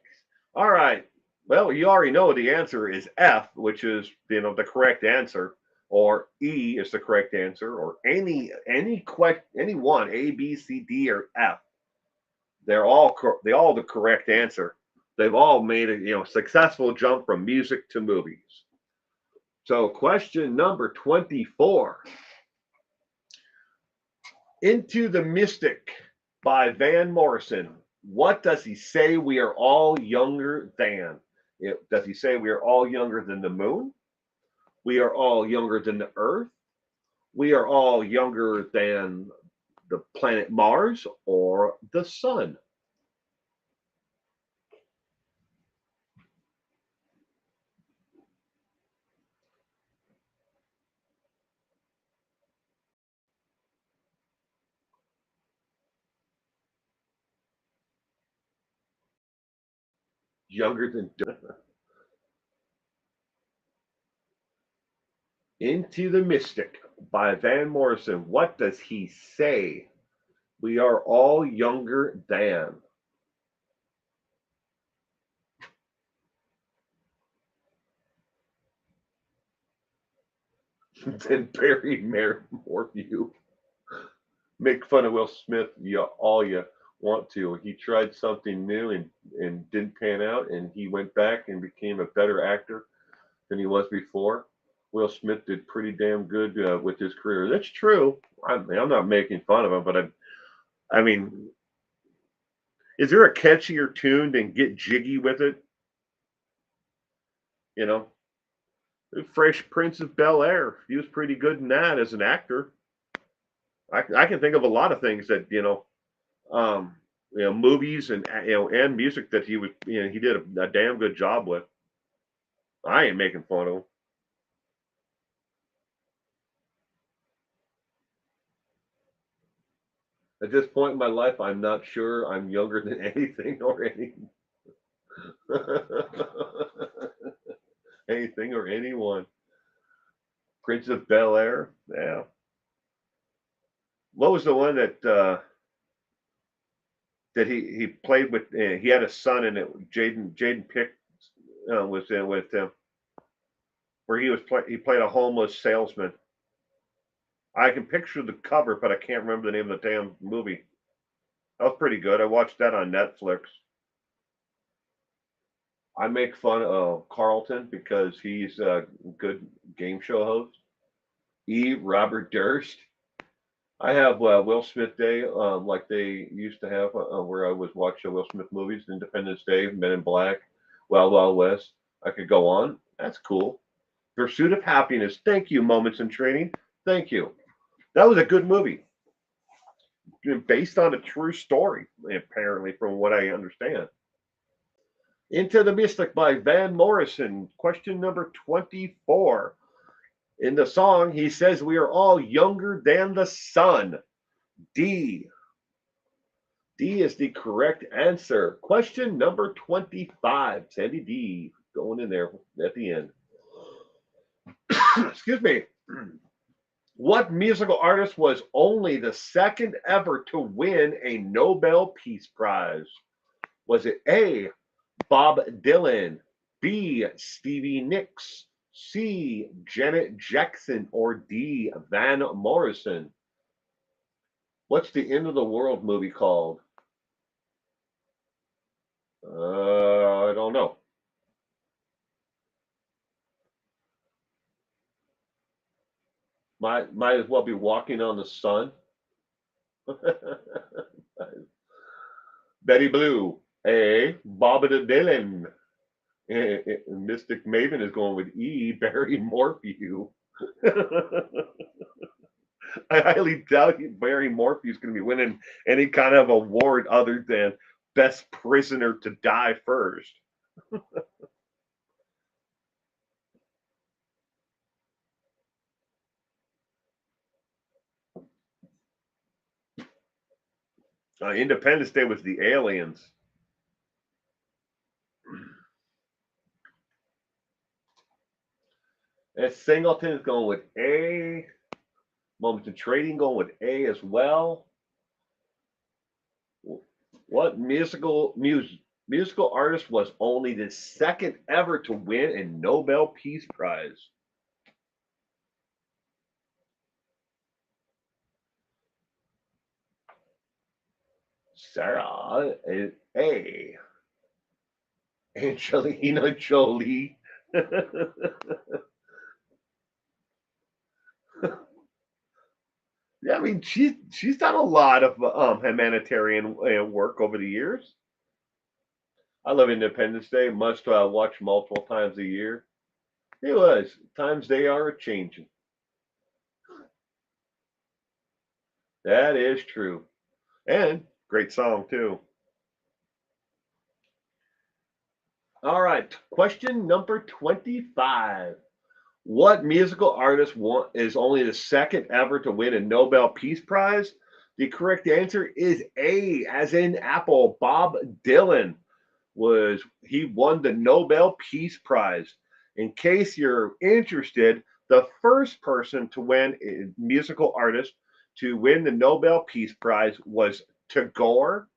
All right. Well, you already know the answer is F, which is the correct answer, or E is the correct answer, or any one A, B, C, D, or F. They're all the correct answer. They've all made a successful jump from music to movies. So question number 24. Into the Mystic by Van Morrison. What does he say we are all younger than? Does he say we are all younger than the moon? We are all younger than the earth? We are all younger than the planet Mars or the sun? Younger than Into the Mystic by Van Morrison. What does he say? We are all younger than. Than Barry Morphew. Make fun of Will Smith all you want to. He tried something new and didn't pan out, and he went back and became a better actor than he was before. Will Smith did pretty damn good with his career. That's true. I'm not making fun of him, but I mean, is there a catchier tune than "Get Jiggy with It"? You know, Fresh Prince of Bel Air. He was pretty good in that as an actor. I can think of a lot of things that movies and music that he did a damn good job with. I ain't making fun of him. At this point in my life, I'm not sure I'm younger than anything or anything or anyone. Prince of Bel Air, yeah. What was the one that he played with? He had a son in it. Jaden Pick was in with him, where he played a homeless salesman. I can picture the cover, but I can't remember the name of the damn movie. That was pretty good. I watched that on Netflix. I make fun of Carlton because he's a good game show host. Robert Durst. I have Will Smith Day, like they used to have, where I was watching Will Smith movies, Independence Day, Men in Black, Wild Wild West. I could go on. That's cool. Pursuit of Happiness. Thank you, Moments in Training. Thank you. That was a good movie, based on a true story, apparently, from what I understand. Into the Mystic by Van Morrison. Question number 24. In the song, he says we are all younger than the sun. D. D is the correct answer. Question number 25. Sandy D going in there at the end. Excuse me. What musical artist was only the second ever to win a Nobel Peace Prize? Was it A, Bob Dylan, B, Stevie Nicks, C, Janet Jackson, or D, Van Morrison? What's the End of the World movie called? I don't know. Might as well be Walking on the Sun. Betty Blue. A. Bobby Dylan. Mystic Maven is going with E. Barry Morphew. I highly doubt Barry Morphew is going to be winning any kind of award other than Best Prisoner to Die First. Independence Day was the Aliens. And Singleton is going with A. Moments of Trading going with A as well. What musical artist was only the second ever to win a Nobel Peace Prize? Sarah is A. Angelina Jolie. Yeah, I mean she's done a lot of humanitarian work over the years. I love Independence Day. Must watch multiple times a year. It was times they are a changing. That is true, and great song too. All right, question number 25. What musical artist is only the second ever to win a Nobel Peace Prize? The correct answer is A, as in Apple. Bob Dylan he won the Nobel Peace Prize. In case you're interested, the first person to win a musical artist to win the Nobel Peace Prize was Tagore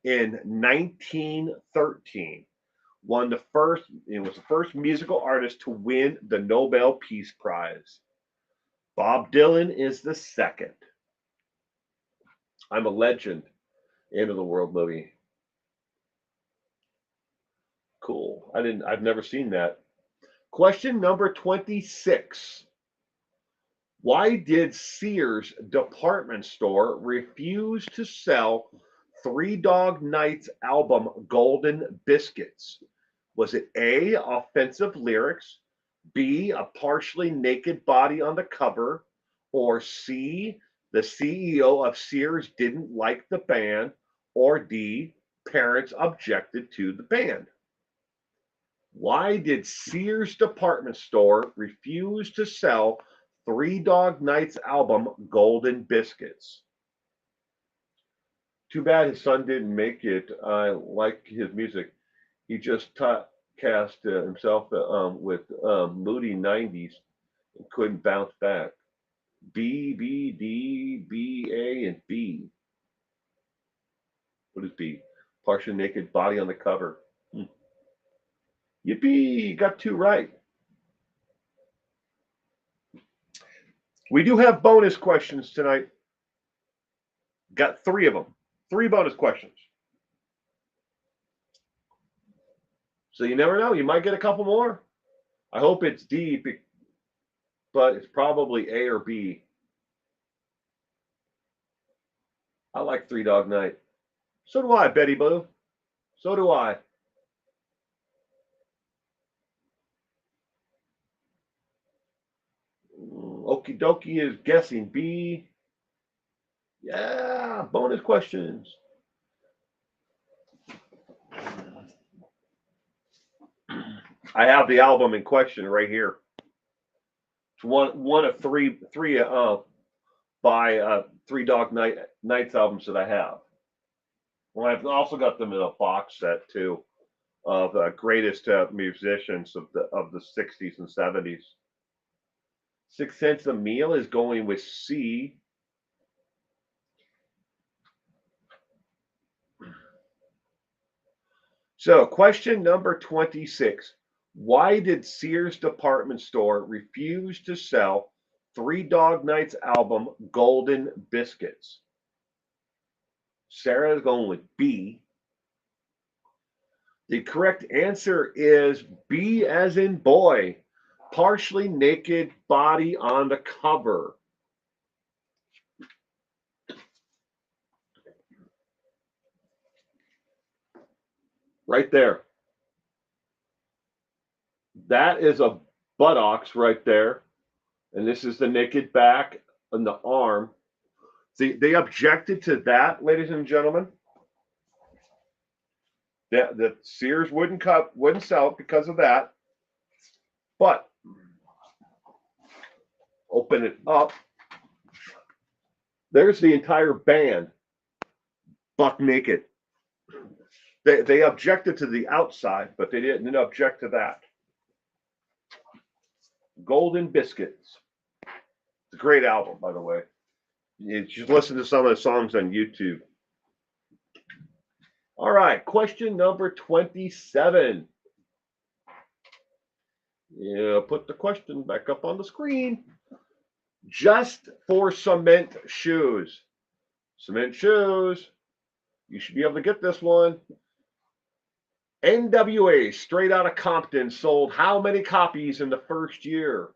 in 1913. It was the first musical artist to win the Nobel Peace Prize. Bob Dylan is the second. I'm a Legend. End of the World movie. Cool. I've never seen that. Question number 26. Why did Sears department store refuse to sell Three Dog Night's album Golden Biscuits? Was it A, offensive lyrics, B, a partially naked body on the cover, or C, the CEO of Sears didn't like the band, or D, parents objected to the band? Why did Sears department store refuse to sell Three Dog Night's album Golden Biscuits? Too bad his son didn't make it. I like his music. He just cast himself with moody 90s and couldn't bounce back. B, B, D, B, A, and B. What is B? Partially naked body on the cover. Yippee! Got two right. We do have bonus questions tonight. Got three of them. Three bonus questions. So you never know. You might get a couple more. I hope it's D, but it's probably A or B. I like Three Dog Night. So do I, Betty Blue. So do I. Okie dokie is guessing B. Yeah, bonus questions. I have the album in question right here. It's one of three by Three Dog Nights albums that I have. Well, I've also got them in a box set too of greatest musicians of the 60s and 70s. 6 Cents a Meal is going with C. So, question number 26. Why did Sears department store refuse to sell Three Dog Night's album Golden Biscuits? Sarah is going with B. The correct answer is B as in boy. Partially naked body on the cover. right there. That is a buttocks right there. And this is the naked back and the arm. See, they objected to that, ladies and gentlemen. That Sears wouldn't sell it because of that. But open it up. There's the entire band, buck naked. They objected to the outside, but they didn't object to that. Golden Biscuits. It's a great album, by the way. You should listen to some of the songs on YouTube. All right, question number 27. Yeah, put the question back up on the screen. Just for cement shoes. Cement shoes. You should be able to get this one. NWA, Straight Outta Compton, sold how many copies in the first year?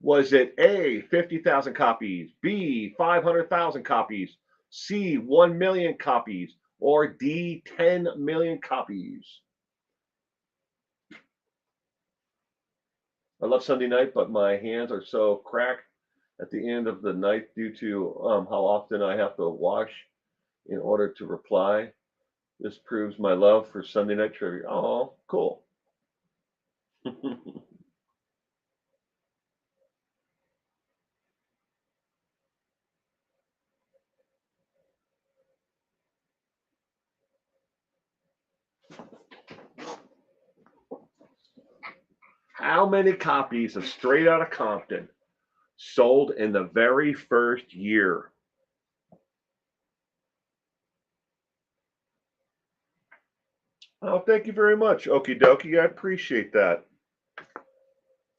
Was it A, 50,000 copies, B, 500,000 copies, C, 1 million copies, or D, 10 million copies? I love Sunday night, but my hands are so cracked at the end of the night due to how often I have to wash in order to reply. This proves my love for Sunday night trivia. Oh, cool. How many copies of Straight Outta Compton sold in the very first year? Oh, thank you very much, Okie dokie. I appreciate that.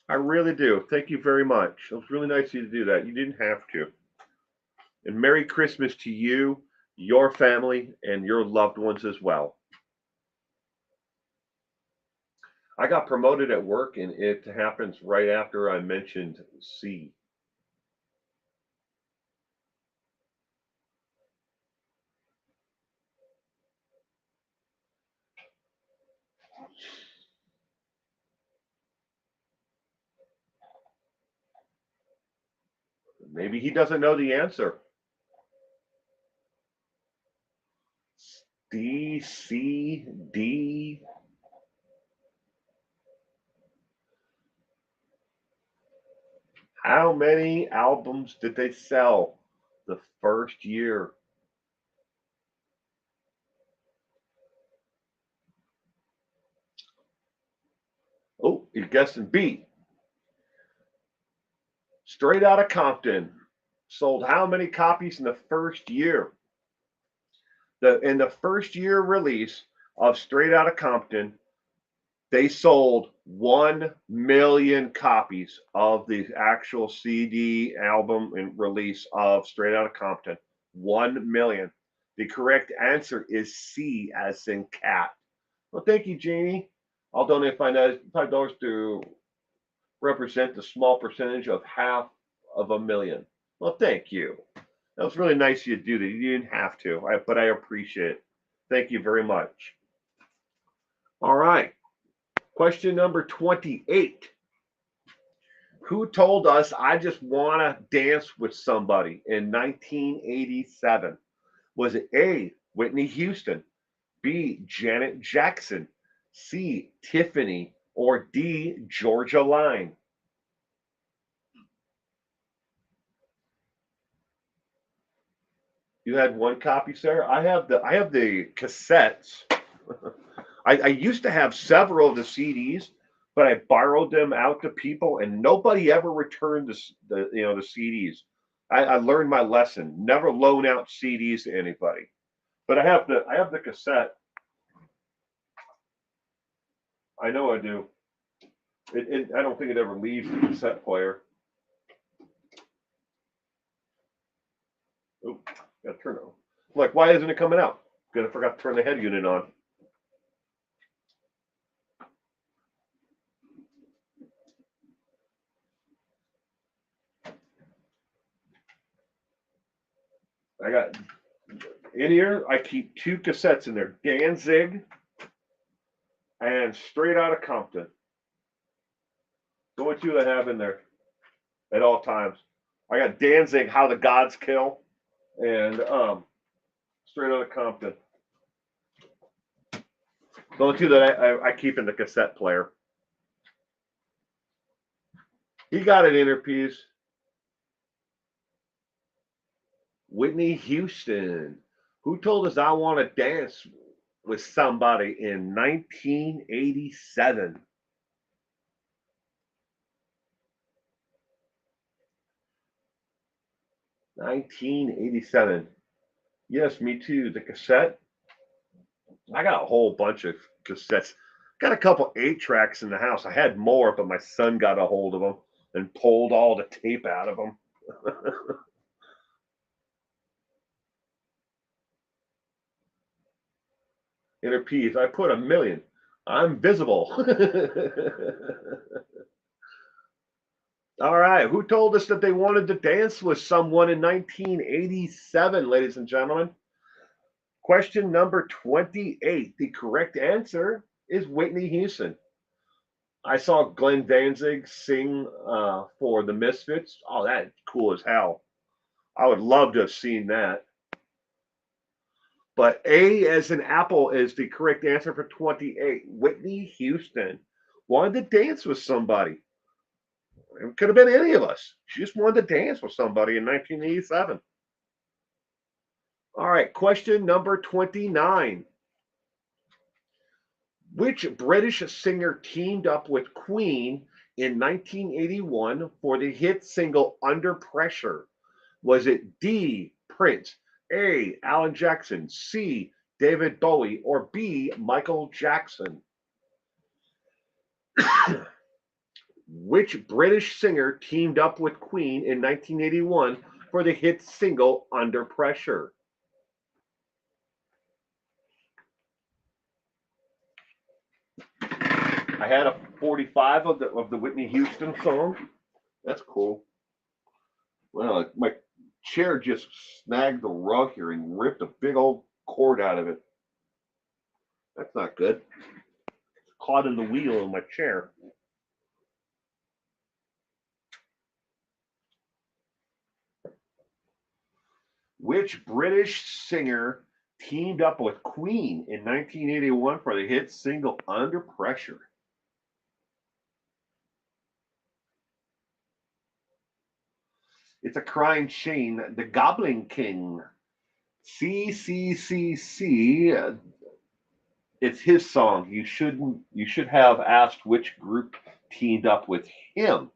I really do. Thank you very much. It was really nice of you to do that. You didn't have to. And Merry Christmas to you, your family, and your loved ones as well. I got promoted at work, and it happens right after I mentioned C. Maybe he doesn't know the answer. D, C, D. How many albums did they sell the first year? Oh, you're guessing B. Straight Outta Compton sold how many copies in the first year? In the first year release of Straight Outta Compton, they sold 1 million copies of the actual CD album and release of Straight Outta Compton. 1 million. The correct answer is C, as in cat. Well, thank you, Jeannie. I'll donate $5 to represent the small percentage of $500,000. Well, thank you. That was really nice of you to do that. You didn't have to, but I appreciate it. Thank you very much. All right. Question number 28. Who told us I just want to dance with somebody in 1987? Was it A, Whitney Houston, B, Janet Jackson, C, Tiffany, or D, Georgia Line? You had one copy, sir? I have the cassettes. I used to have several of the CDs, but I borrowed them out to people, and nobody ever returned the CDs. I learned my lesson: never loan out CDs to anybody. But I have the cassette. I know I do. I don't think it ever leaves the cassette player. Oh, got to turn it on. Like, why isn't it coming out? Because I forgot to turn the head unit on. I got in here. I keep 2 cassettes in there. Danzig and Straight Outta Compton. The only two that I have in there at all times. I got Danzig, How the Gods Kill, and Straight Outta Compton. The only two that I keep in the cassette player. He got an inner piece. Whitney Houston. Who told us I want to dance with somebody in 1987? $1987. Yes, me too. The cassette. I got a whole bunch of cassettes. Got a couple 8-tracks in the house. I had more, but my son got a hold of them and pulled all the tape out of them. Inner peas. I put 1 million. I'm visible. All right. Who told us that they wanted to dance with someone in 1987, ladies and gentlemen? Question number 28. The correct answer is Whitney Houston. I saw Glenn Danzig sing for the Misfits. Oh, that's cool as hell. I would love to have seen that. But A as in apple is the correct answer for 28. Whitney Houston wanted to dance with somebody. It could have been any of us. She just wanted to dance with somebody in 1987. All right, question number 29. Which British singer teamed up with Queen in 1981 for the hit single Under Pressure? Was it D, Prince, A, Alan Jackson, C, David Bowie, or B, Michael Jackson? Which British singer teamed up with Queen in 1981 for the hit single Under Pressure? I had a 45 of the Whitney Houston song. That's cool. Well, my chair just snagged the rug here and ripped a big old cord out of it. That's not good. It's caught in the wheel of my chair. Which British singer teamed up with Queen in 1981 for the hit single Under Pressure? It's a crying shame. The Goblin King. C. It's his song. You should have asked which group teamed up with him.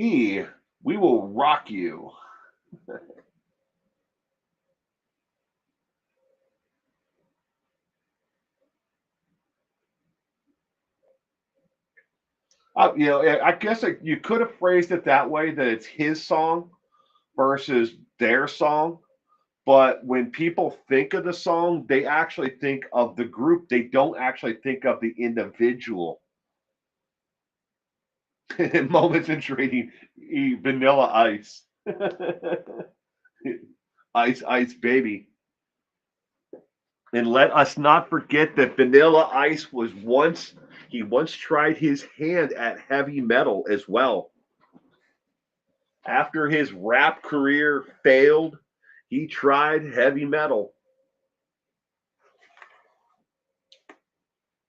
We will rock you. I guess you could have phrased it that way, that it's his song versus their song. But when people think of the song, they actually think of the group. They don't actually think of the individual. Moments in Trading, Vanilla Ice. Ice Baby. And let us not forget that Vanilla Ice was once tried his hand at heavy metal as well. After his rap career failed, he tried heavy metal.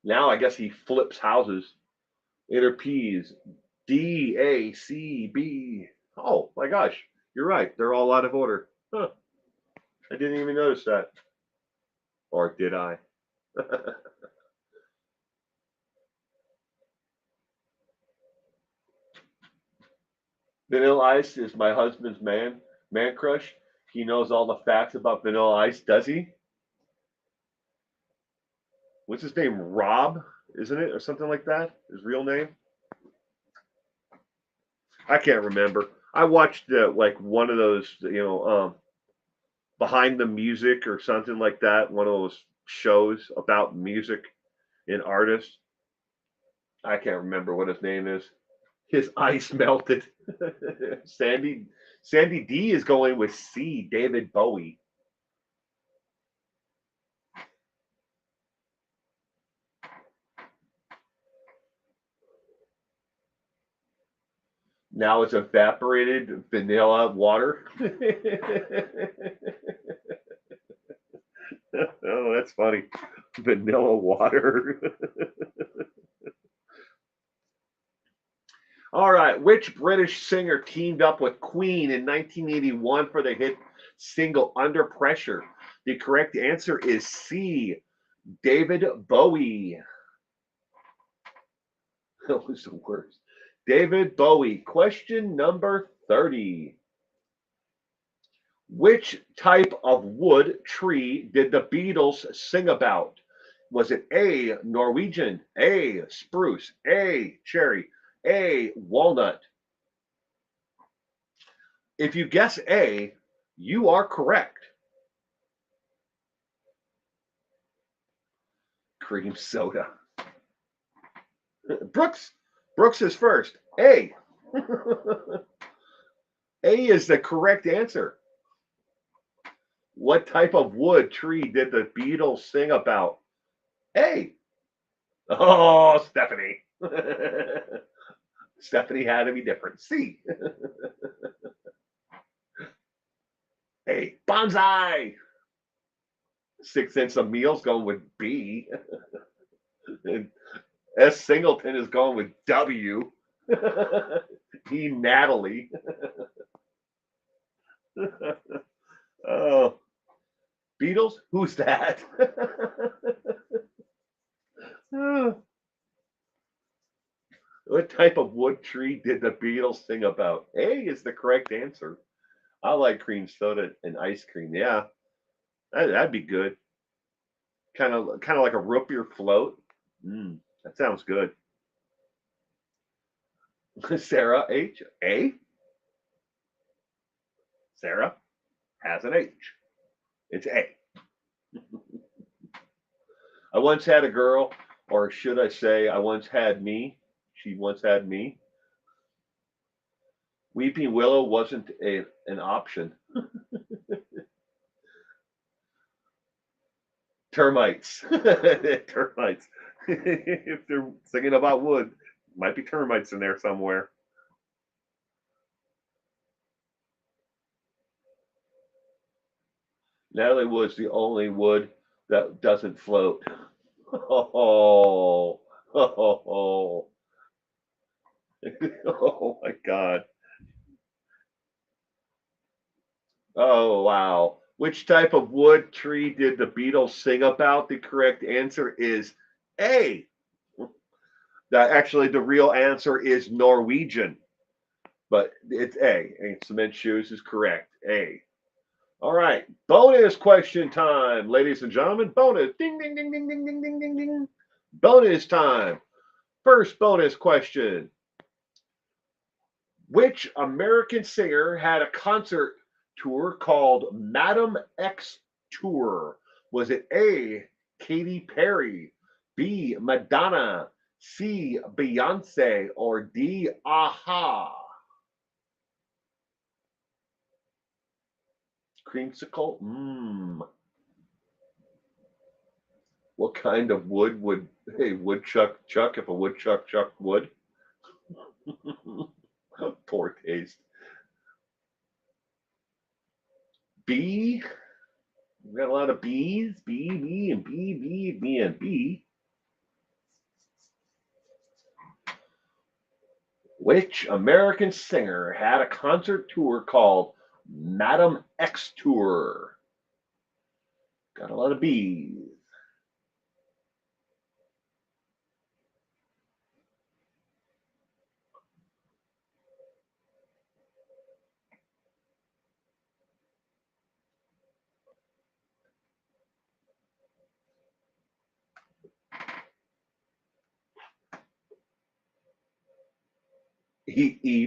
Now I guess he flips houses. Inner P's. D, A, C, B. Oh my gosh, you're right. They're all out of order. Huh. I didn't even notice that. Or did I? Vanilla Ice is my husband's man crush. He knows all the facts about Vanilla Ice, does he? What's his name? Rob, isn't it? Or something like that? His real name? I can't remember. I watched like one of those, behind the music or something like that. One of those shows about music and artists. I can't remember what his name is. His ice melted. Sandy Sandy D is going with C, David Bowie. Now it's evaporated vanilla water. Oh, that's funny. Vanilla water. All right. Which British singer teamed up with Queen in 1981 for the hit single Under Pressure? The correct answer is C, David Bowie. That was the worst. David Bowie. Question number 30. Which type of wood tree did the Beatles sing about? Was it A, Norwegian, A, spruce, A, cherry, A, walnut? If you guess A, you are correct. Cream soda. Brooks is first. A. A is the correct answer. What type of wood tree did the Beatles sing about? A. Oh, Stephanie. Stephanie had to be different. C. A. Bonsai. 6 cents a meal's going with B. And S. Singleton is going with W. E. Natalie. Oh, Beatles? Who's that? What type of wood tree did the Beatles sing about? A is the correct answer. I like cream soda and ice cream. Yeah, that'd be good. Kind of like a root beer float. That sounds good. Sarah H. A. Sarah has an H. It's A. I once had a girl, or should I say, I once had me. She once had me. Weeping Willow wasn't an option. Termites. Termites. If they're singing about wood, might be termites in there somewhere. Natalie Wood's the only wood that doesn't float. Oh, oh, oh my God. Oh, wow. Which type of wood tree did the Beatles sing about? The correct answer is A. Actually, the real answer is Norwegian, but it's A. And cement shoes is correct. A. All right. Bonus question time, ladies and gentlemen. Bonus. Ding, ding, ding, ding, ding, ding, ding, ding, ding. Bonus time. First bonus question. Which American singer had a concert tour called Madam X Tour? Was it A, Katy Perry, B, Madonna, C, Beyonce, or D, Aha? Creamsicle? What kind of wood would a woodchuck chuck if a woodchuck chucked wood? Poor taste. B. We got a lot of B's. B, B, and B, B, B, and B. Which American singer had a concert tour called Madam X Tour? Got a lot of B's.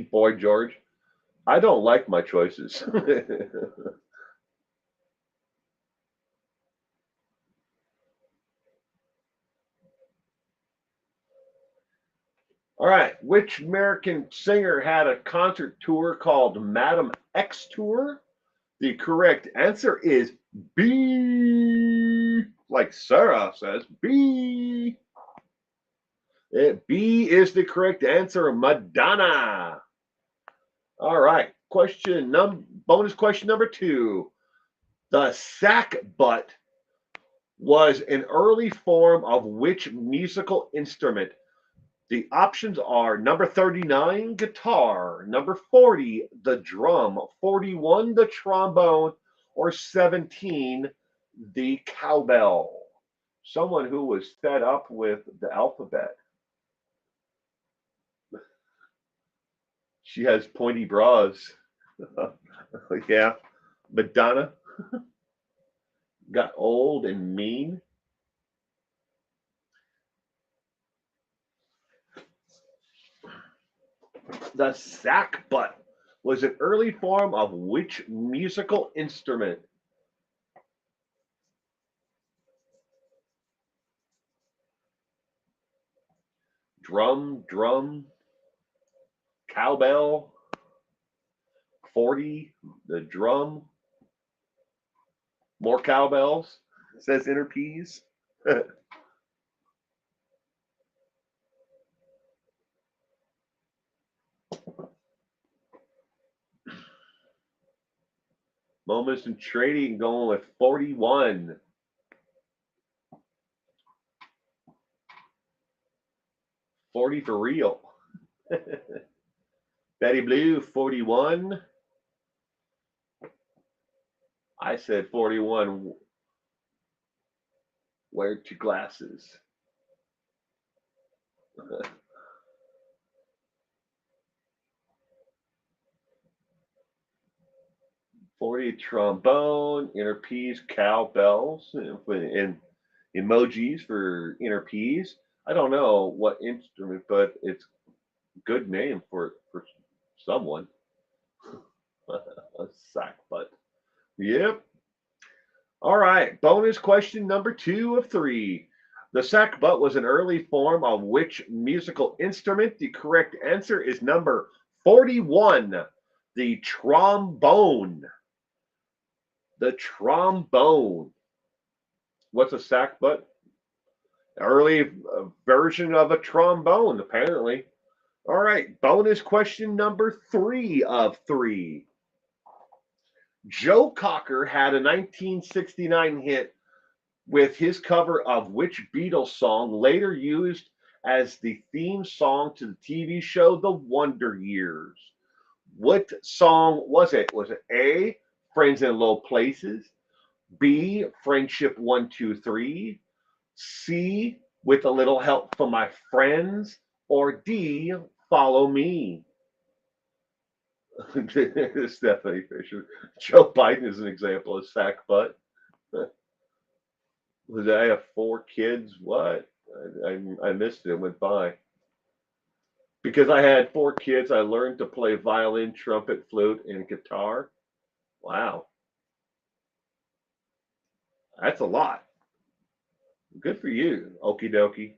Boy George. I don't like my choices. All right. Which American singer had a concert tour called Madam X Tour? The correct answer is B. Like Sarah says, B. B is the correct answer. Madonna. All right. Bonus question number 2. The sack butt was an early form of which musical instrument? The options are number 39, guitar, number 40, the drum, 41, the trombone, or 17, the cowbell. Someone who was fed up with the alphabet. She has pointy bras. Yeah. Madonna got old and mean. The sack butt was an early form of which musical instrument? Drum, cowbell, 40, the drum, more cowbells, says Inner Peas. Moments in trading going with 41. Forty for real. Betty Blue, 41. I said 41. Wear 2 glasses. 40 trombone, Inner Peas, cowbells, and emojis for Inner Peas. I don't know what instrument, but it's a good name for someone. A sack butt. Yep. All right. Bonus question number 2 of 3. The sack butt was an early form of which musical instrument? The correct answer is number 41, the trombone. The trombone. What's a sack butt? Early version of a trombone, apparently. All right. Bonus question number 3 of 3. Joe Cocker had a 1969 hit with his cover of which Beatles song, later used as the theme song to the TV show The Wonder Years? What song was it? Was it A, Friends in Low Places, B, Friendship 123, C, With a Little Help from My Friends, or D, Follow Me? Stephanie Fisher. Joe Biden is an example of sack butt. Was I have 4 kids? What? I missed it. It went by. Because I had 4 kids, I learned to play violin, trumpet, flute, and guitar. Wow. That's a lot. Good for you, okie dokie.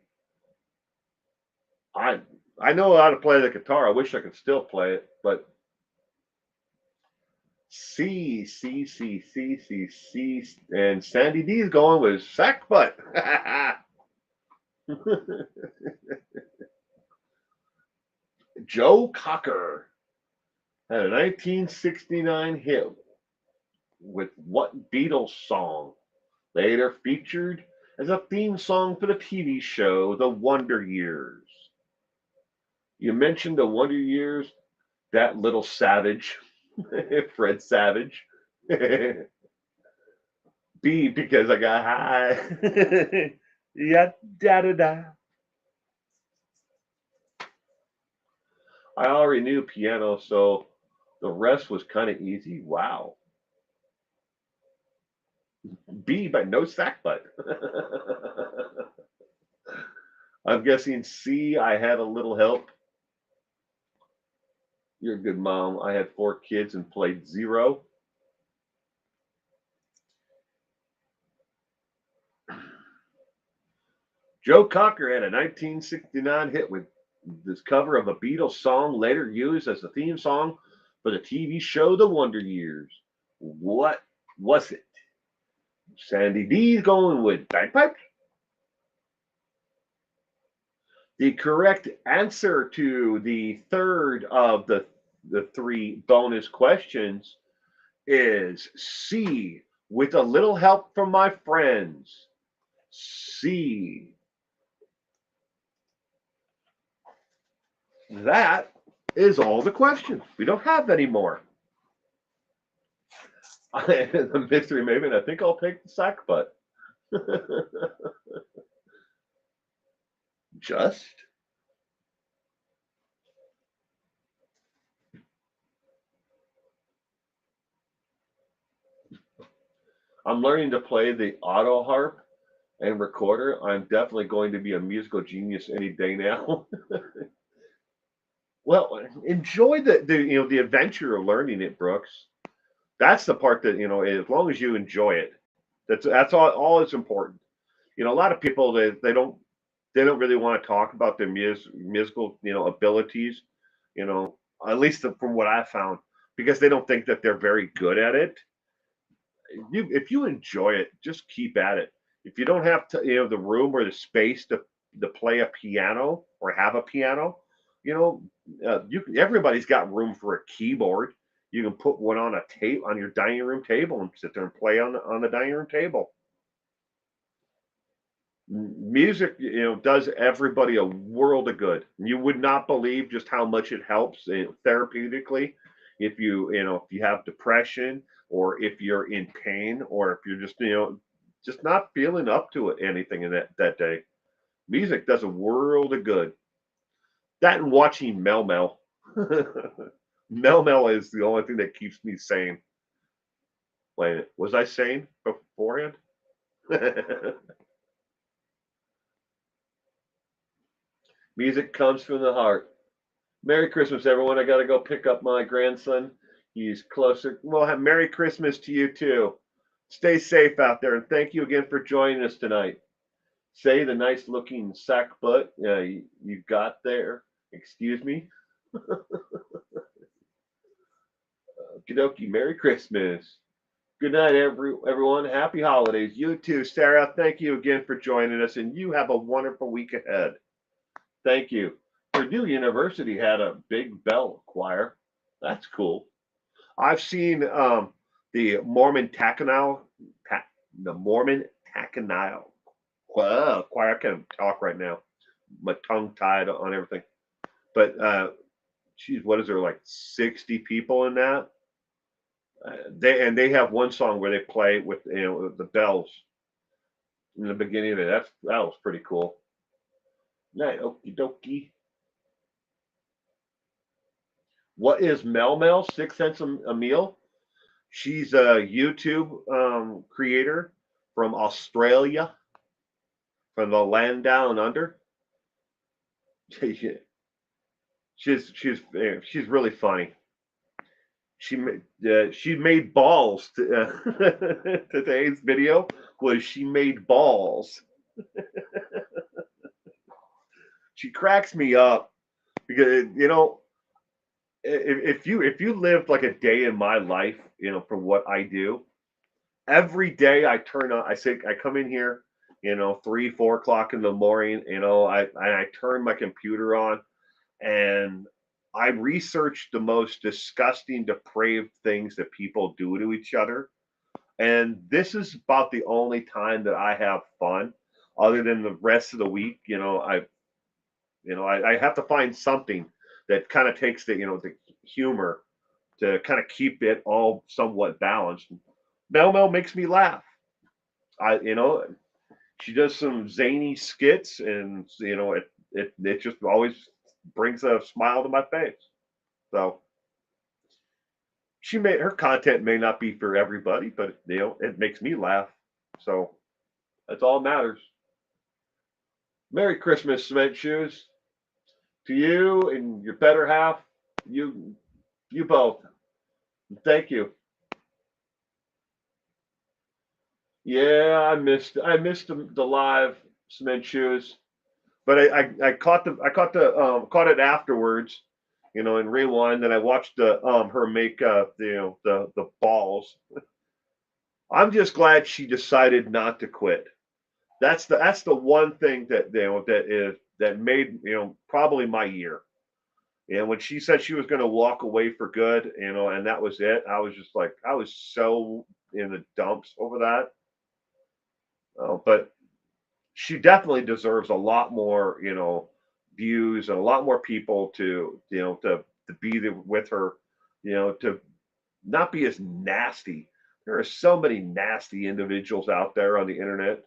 I I know how to play the guitar. I wish I could still play it, but C, and Sandy D is going with sack butt. Joe Cocker had a 1969 hit with what Beatles song? Later featured as a theme song for the TV show The Wonder Years. You mentioned The Wonder Years, that little savage, Fred Savage. B, because I got high. Yeah, da da da. I already knew piano, so the rest was kind of easy. Wow. B, but no sack butt. I'm guessing C, I had a little help. You're a good mom. I had 4 kids and played 0. Joe Cocker had a 1969 hit with This cover of a Beatles song later used as the theme song for the TV show The Wonder Years. What was it? Sandy D's going with bagpipes. The correct answer to the third of the three bonus questions is C, with a little help from my friends. C. That is all the questions. We don't have any more. The mystery maven, I think I'll take the sack butt. Just. I'm learning to play the auto harp and recorder. I'm definitely going to be a musical genius any day now. Well, enjoy the adventure of learning it, Brooks. That's the part that as long as you enjoy it, that's all that's important. A lot of people they don't really want to talk about their musical abilities, you know, at least from what I found, because they don't think that they're very good at it. If you enjoy it, just keep at it. If you don't have the room or the space to play a piano or have a piano, you know, everybody's got room for a keyboard. You can put one on a tape on your dining room table and sit there and play on the dining room table. Music, does everybody a world of good. You would not believe just how much it helps therapeutically if you have depression, or if you're in pain, or if you're just not feeling up to it anything in that day. Music does a world of good. That and watching Mel Mel. Mel Mel is the only thing that keeps me sane. Wait, was I sane beforehand? Music comes from the heart. Merry Christmas, everyone. I got to go pick up my grandson. He's closer. Well, have Merry Christmas to you too. Stay safe out there, and thank you again for joining us tonight. Say the nice looking sack butt you got there. Excuse me. Okie dokie. Merry Christmas. Good night, everyone. Happy holidays. You too, Sarah. Thank you again for joining us, and you have a wonderful week ahead. Thank you. Purdue University had a big bell choir. That's cool. I've seen the Mormon Takanile, the Mormon Takanile choir. I can't talk right now. My tongue tied on everything. But geez, what is there, like 60 people in that? They have one song where they play with the bells in the beginning of it. That was pretty cool. Night, okie dokie. What is Mel Mel? 6 cents a meal. She's a YouTube creator from Australia, from the land down under. She's really funny. She made balls. Today's video was she made balls. She cracks me up because if you lived like a day in my life, for what I do, every day I turn on, I come in here, 3, 4 o'clock in the morning, I turn my computer on, and I research the most disgusting, depraved things that people do to each other. And this is about the only time that I have fun, other than the rest of the week. I have to find something that kind of takes the humor to kind of keep it all somewhat balanced. Mel Mel makes me laugh. She does some zany skits, and it just always brings a smile to my face. So her content may not be for everybody, but it makes me laugh. So that's all that matters. Merry Christmas, cement shoes, to you and your better half. You both. Thank you. Yeah, I missed the live cement shoes. But I caught caught it afterwards, in rewind. And I watched her make the balls. I'm just glad she decided not to quit. That's the one thing that made probably my year. And when she said she was going to walk away for good, and that was it, I was just like, I was so in the dumps over that. But she definitely deserves a lot more, views and a lot more people to be there with her, to not be as nasty. There are so many nasty individuals out there on the internet.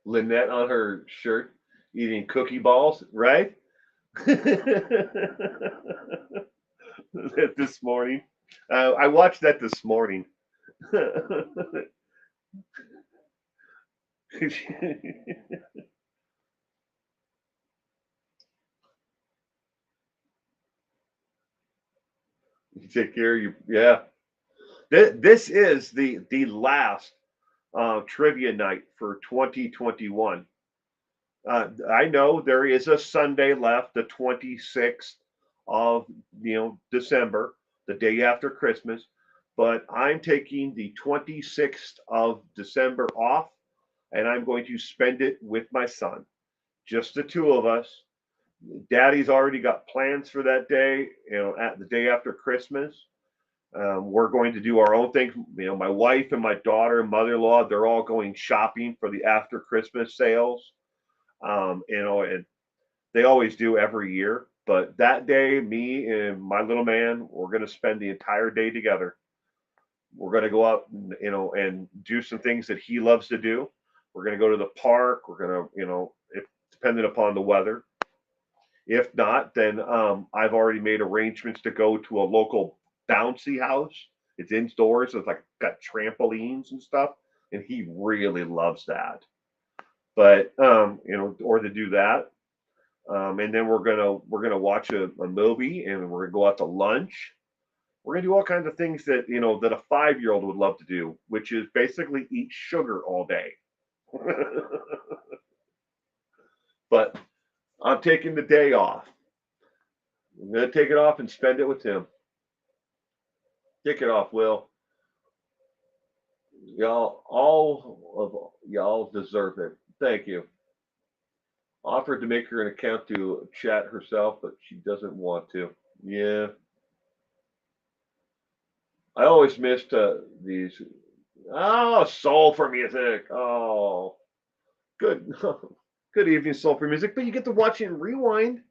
Lynette on her shirt eating cookie balls, right? This morning. I watched that this morning. You take care of you. Yeah. This is the last trivia night for 2021. I know there is a Sunday left, the 26th of December, the day after Christmas, but I'm taking the 26th of December off, and I'm going to spend it with my son, just the two of us. Daddy's already got plans for that day, at the day after Christmas. We're going to do our own thing. My wife and my daughter and mother-in-law, they're all going shopping for the after Christmas sales. And they always do every year. But that day, me and my little man, we're going to spend the entire day together. We're going to go out, and do some things that he loves to do. We're going to go to the park. We're going to, if depending upon the weather. If not, then I've already made arrangements to go to a local bouncy house. It's indoors. It's like got trampolines and stuff, and he really loves that. But or to do that, and then we're gonna watch a movie, and we're gonna go out to lunch. We're gonna do all kinds of things that a 5-year-old would love to do, which is basically eat sugar all day. But I'm taking the day off. I'm gonna take it off and spend it with him. Take it off, Will. Y'all, all of y'all deserve it. Thank you. Offered to make her an account to chat herself, but she doesn't want to. Yeah. I always missed these. Oh, soul for music. Oh, good. Good evening, soul for music. But you get to watch it and rewind.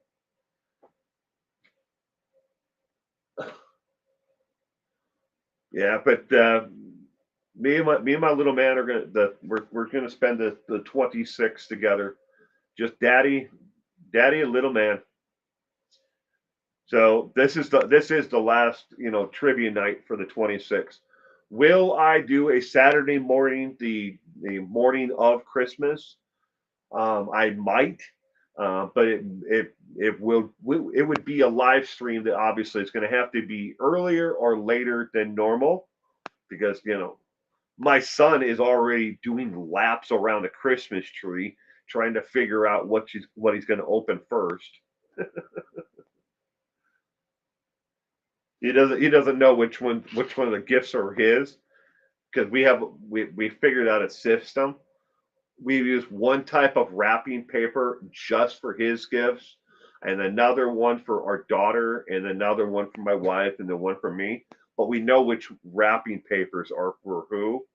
Yeah, but me and my little man are we're gonna spend the 26th together. Just daddy and little man. So this is the last trivia night for the 26th. Will I do a Saturday morning, the morning of Christmas? I might, but it would be a live stream that obviously it's going to have to be earlier or later than normal because my son is already doing laps around the Christmas tree trying to figure out what he's going to open first. He doesn't know which one of the gifts are his because we figured out a system. We use one type of wrapping paper just for his gifts, and another one for our daughter, and another one for my wife, and then one for me. But we know which wrapping papers are for who.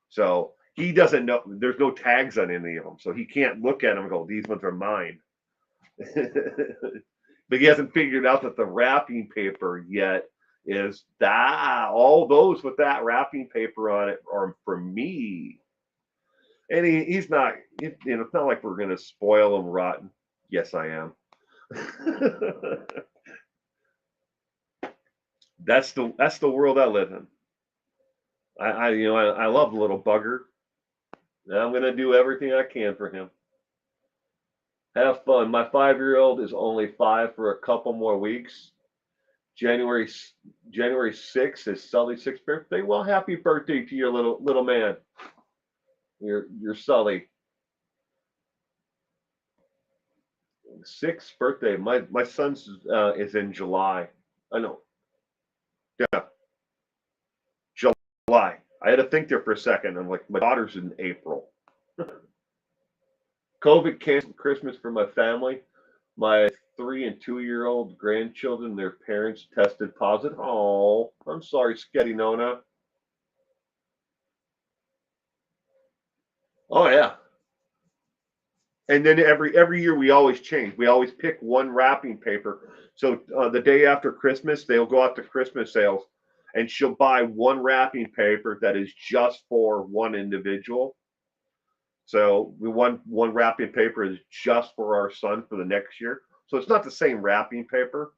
So he doesn't know. There's no tags on any of them, so he can't look at them and go, "These ones are mine." But he hasn't figured out that the wrapping paper yet is that all those with that wrapping paper on it are for me. And he's not, it's not like we're going to spoil him rotten. Yes, I am. That's the world I live in. I love the little bugger. And I'm going to do everything I can for him. Have fun. My 5-year-old is only 5 for a couple more weeks. January January 6th is Sully's 6th birthday. Well, happy birthday to your little man, your Sully. 6th birthday. My son's is in July. I know. Yeah, July. I had to think there for a second. I'm like, my daughter's in April. COVID canceled Christmas for my family. My 3 and 2-year-old grandchildren, their parents tested positive. Oh, I'm sorry, Sketty Nona. Oh yeah. And then every year we always change. We always pick one wrapping paper. So the day after Christmas, they'll go out to Christmas sales, and she'll buy one wrapping paper that is just for one individual. So we one wrapping paper is just for our son for the next year. So it's not the same wrapping paper,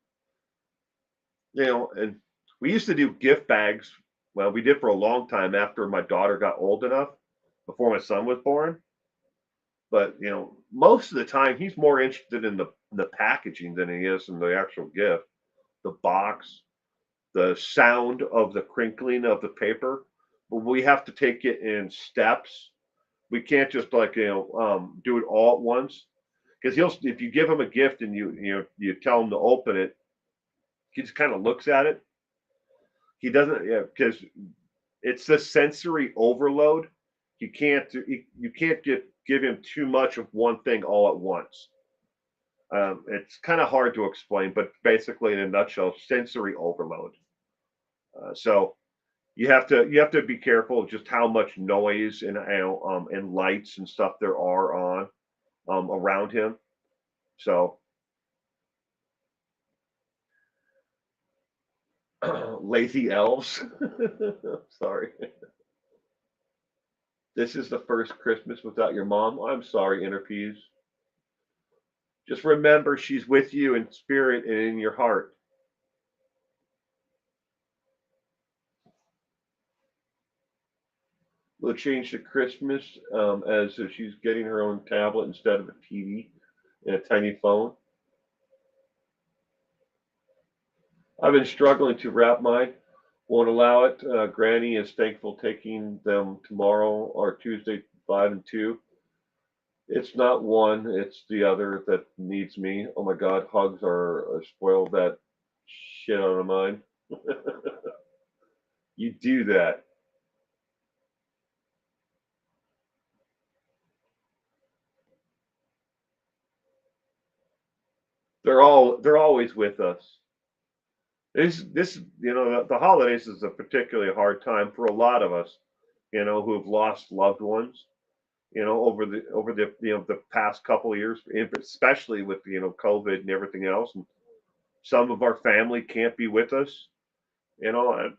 and we used to do gift bags. Well, we did for a long time after my daughter got old enough, before my son was born. But most of the time he's more interested in the packaging than he is in the actual gift, the box, the sound of the crinkling of the paper. But we have to take it in steps. We can't just like do it all at once, because he'll, if you give him a gift and you tell him to open it, he just kind of looks at it. He doesn't, because it's the sensory overload. You can't give him too much of one thing all at once. It's kind of hard to explain, but basically, in a nutshell, sensory overload. So you have to be careful of just how much noise and lights and stuff there are on around him. So lazy elves. Sorry. This is the first Christmas without your mom. I'm sorry, Interpeas. Just remember, she's with you in spirit and in your heart. We'll change to Christmas as if she's getting her own tablet instead of a TV and a tiny phone. I've been struggling to wrap mine. Won't allow it. Granny is thankful taking them tomorrow or Tuesday, 5 and 2. It's not one, it's the other that needs me. Oh my God, hugs are spoiled that shit out of mine. You do that. They're always with us. This the holidays is a particularly hard time for a lot of us, who have lost loved ones, over the the past couple of years, especially with COVID and everything else, and some of our family can't be with us. You know,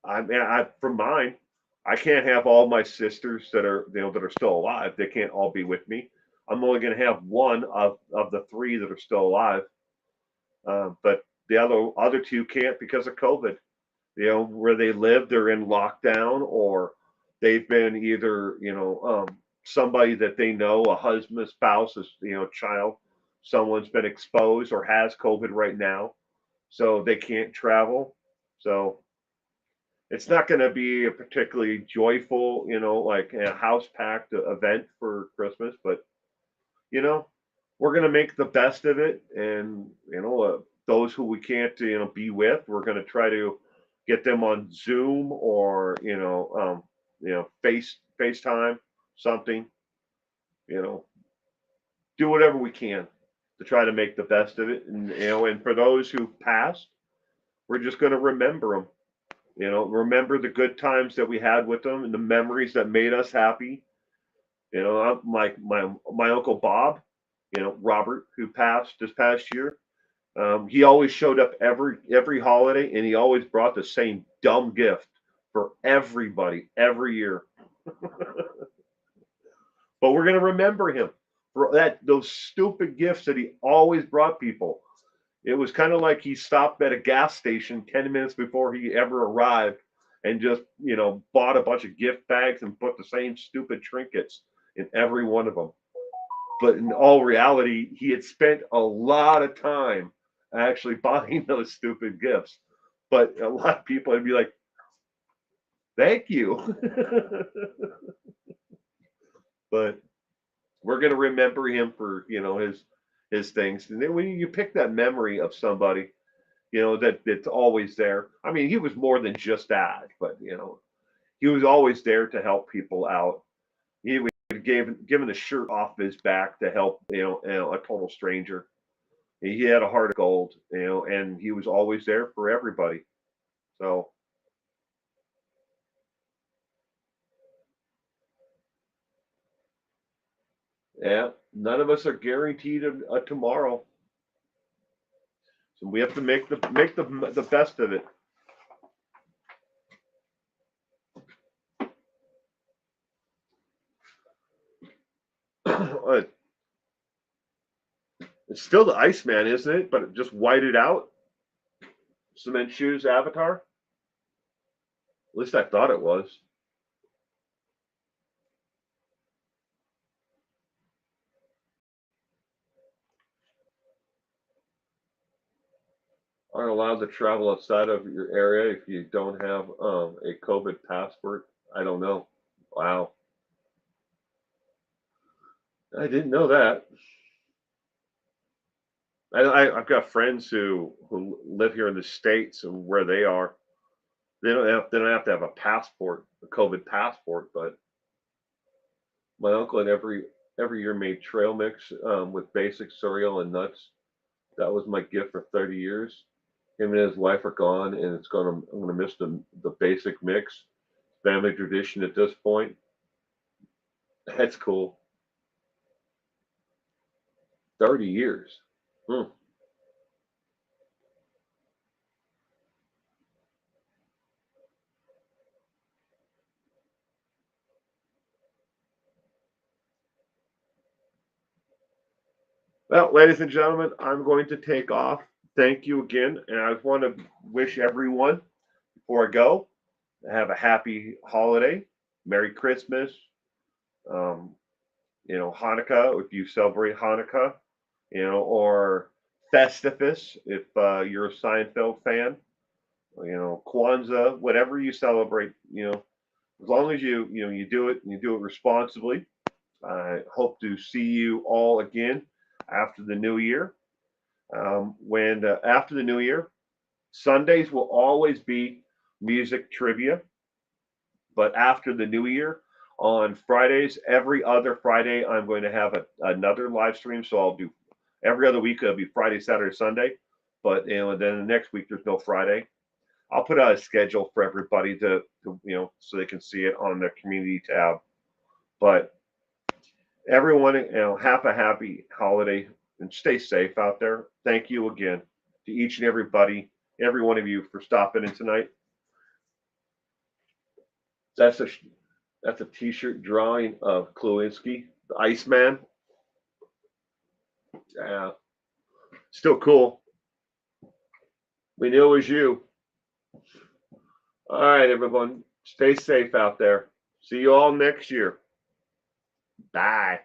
I for mine, I can't have all my sisters that are still alive. They can't all be with me. I'm only going to have one of the three that are still alive. But the other two can't because of COVID. Where they live, they're in lockdown, or they've been either somebody that they know, a husband, a spouse, child, someone's been exposed or has COVID right now, so they can't travel. So it's not going to be a particularly joyful, like a house packed event for Christmas, but you know, we're going to make the best of it. And, those who we can't, be with, we're going to try to get them on Zoom or, FaceTime, something, you know, do whatever we can to try to make the best of it. And for those who passed, we're just going to remember them, remember the good times that we had with them and the memories that made us happy. My uncle Bob, Robert, who passed this past year. He always showed up every holiday, and he always brought the same dumb gift for everybody every year. But we're gonna remember him for those stupid gifts that he always brought people. It was kind of like he stopped at a gas station 10 minutes before he ever arrived and just bought a bunch of gift bags and put the same stupid trinkets in every one of them. But in all reality, he had spent a lot of time actually buying those stupid gifts. But a lot of people would be like, thank you. But we're gonna remember him for, his things. And then when you pick that memory of somebody, that's always there. I mean, he was more than just that, but he was always there to help people out. He would given a shirt off his back to help, a total stranger. He had a heart of gold, and he was always there for everybody. So yeah, none of us are guaranteed a tomorrow. So we have to make the best of it. It's still the Iceman, isn't it? But it just whited out. Cement shoes avatar. At least I thought it was. Aren't allowed to travel outside of your area if you don't have a COVID passport. I don't know. Wow. I didn't know that. I've got friends who live here in the States, and where they are, they don't have to have a passport, a COVID passport. But my uncle and every year made trail mix with basic cereal and nuts. That was my gift for 30 years. Him and his wife are gone, and I'm gonna miss the basic mix. Family tradition at this point. That's cool. 30 years. Hmm. Well, ladies and gentlemen, I'm going to take off. Thank you again, and I want to wish everyone before I go have a happy holiday, Merry Christmas, um, Hanukkah if you celebrate Hanukkah, or Festivus if you're a Seinfeld fan, Kwanzaa, whatever you celebrate, as long as you do it and you do it responsibly. I hope to see you all again after the new year. When After the new year, Sundays will always be music trivia, but after the new year, on Fridays, every other Friday, I'm going to have another live stream. So I'll do every other week. It'll be Friday, Saturday, Sunday. But then the next week there's no Friday. I'll put out a schedule for everybody to so they can see it on the community tab. But everyone, have a happy holiday and stay safe out there. Thank you again to each and every one of you for stopping in tonight. That's a t-shirt drawing of Klawinski, the Iceman. Yeah, still cool. We knew it was you. All right, everyone, stay safe out there. See you all next year. Bye.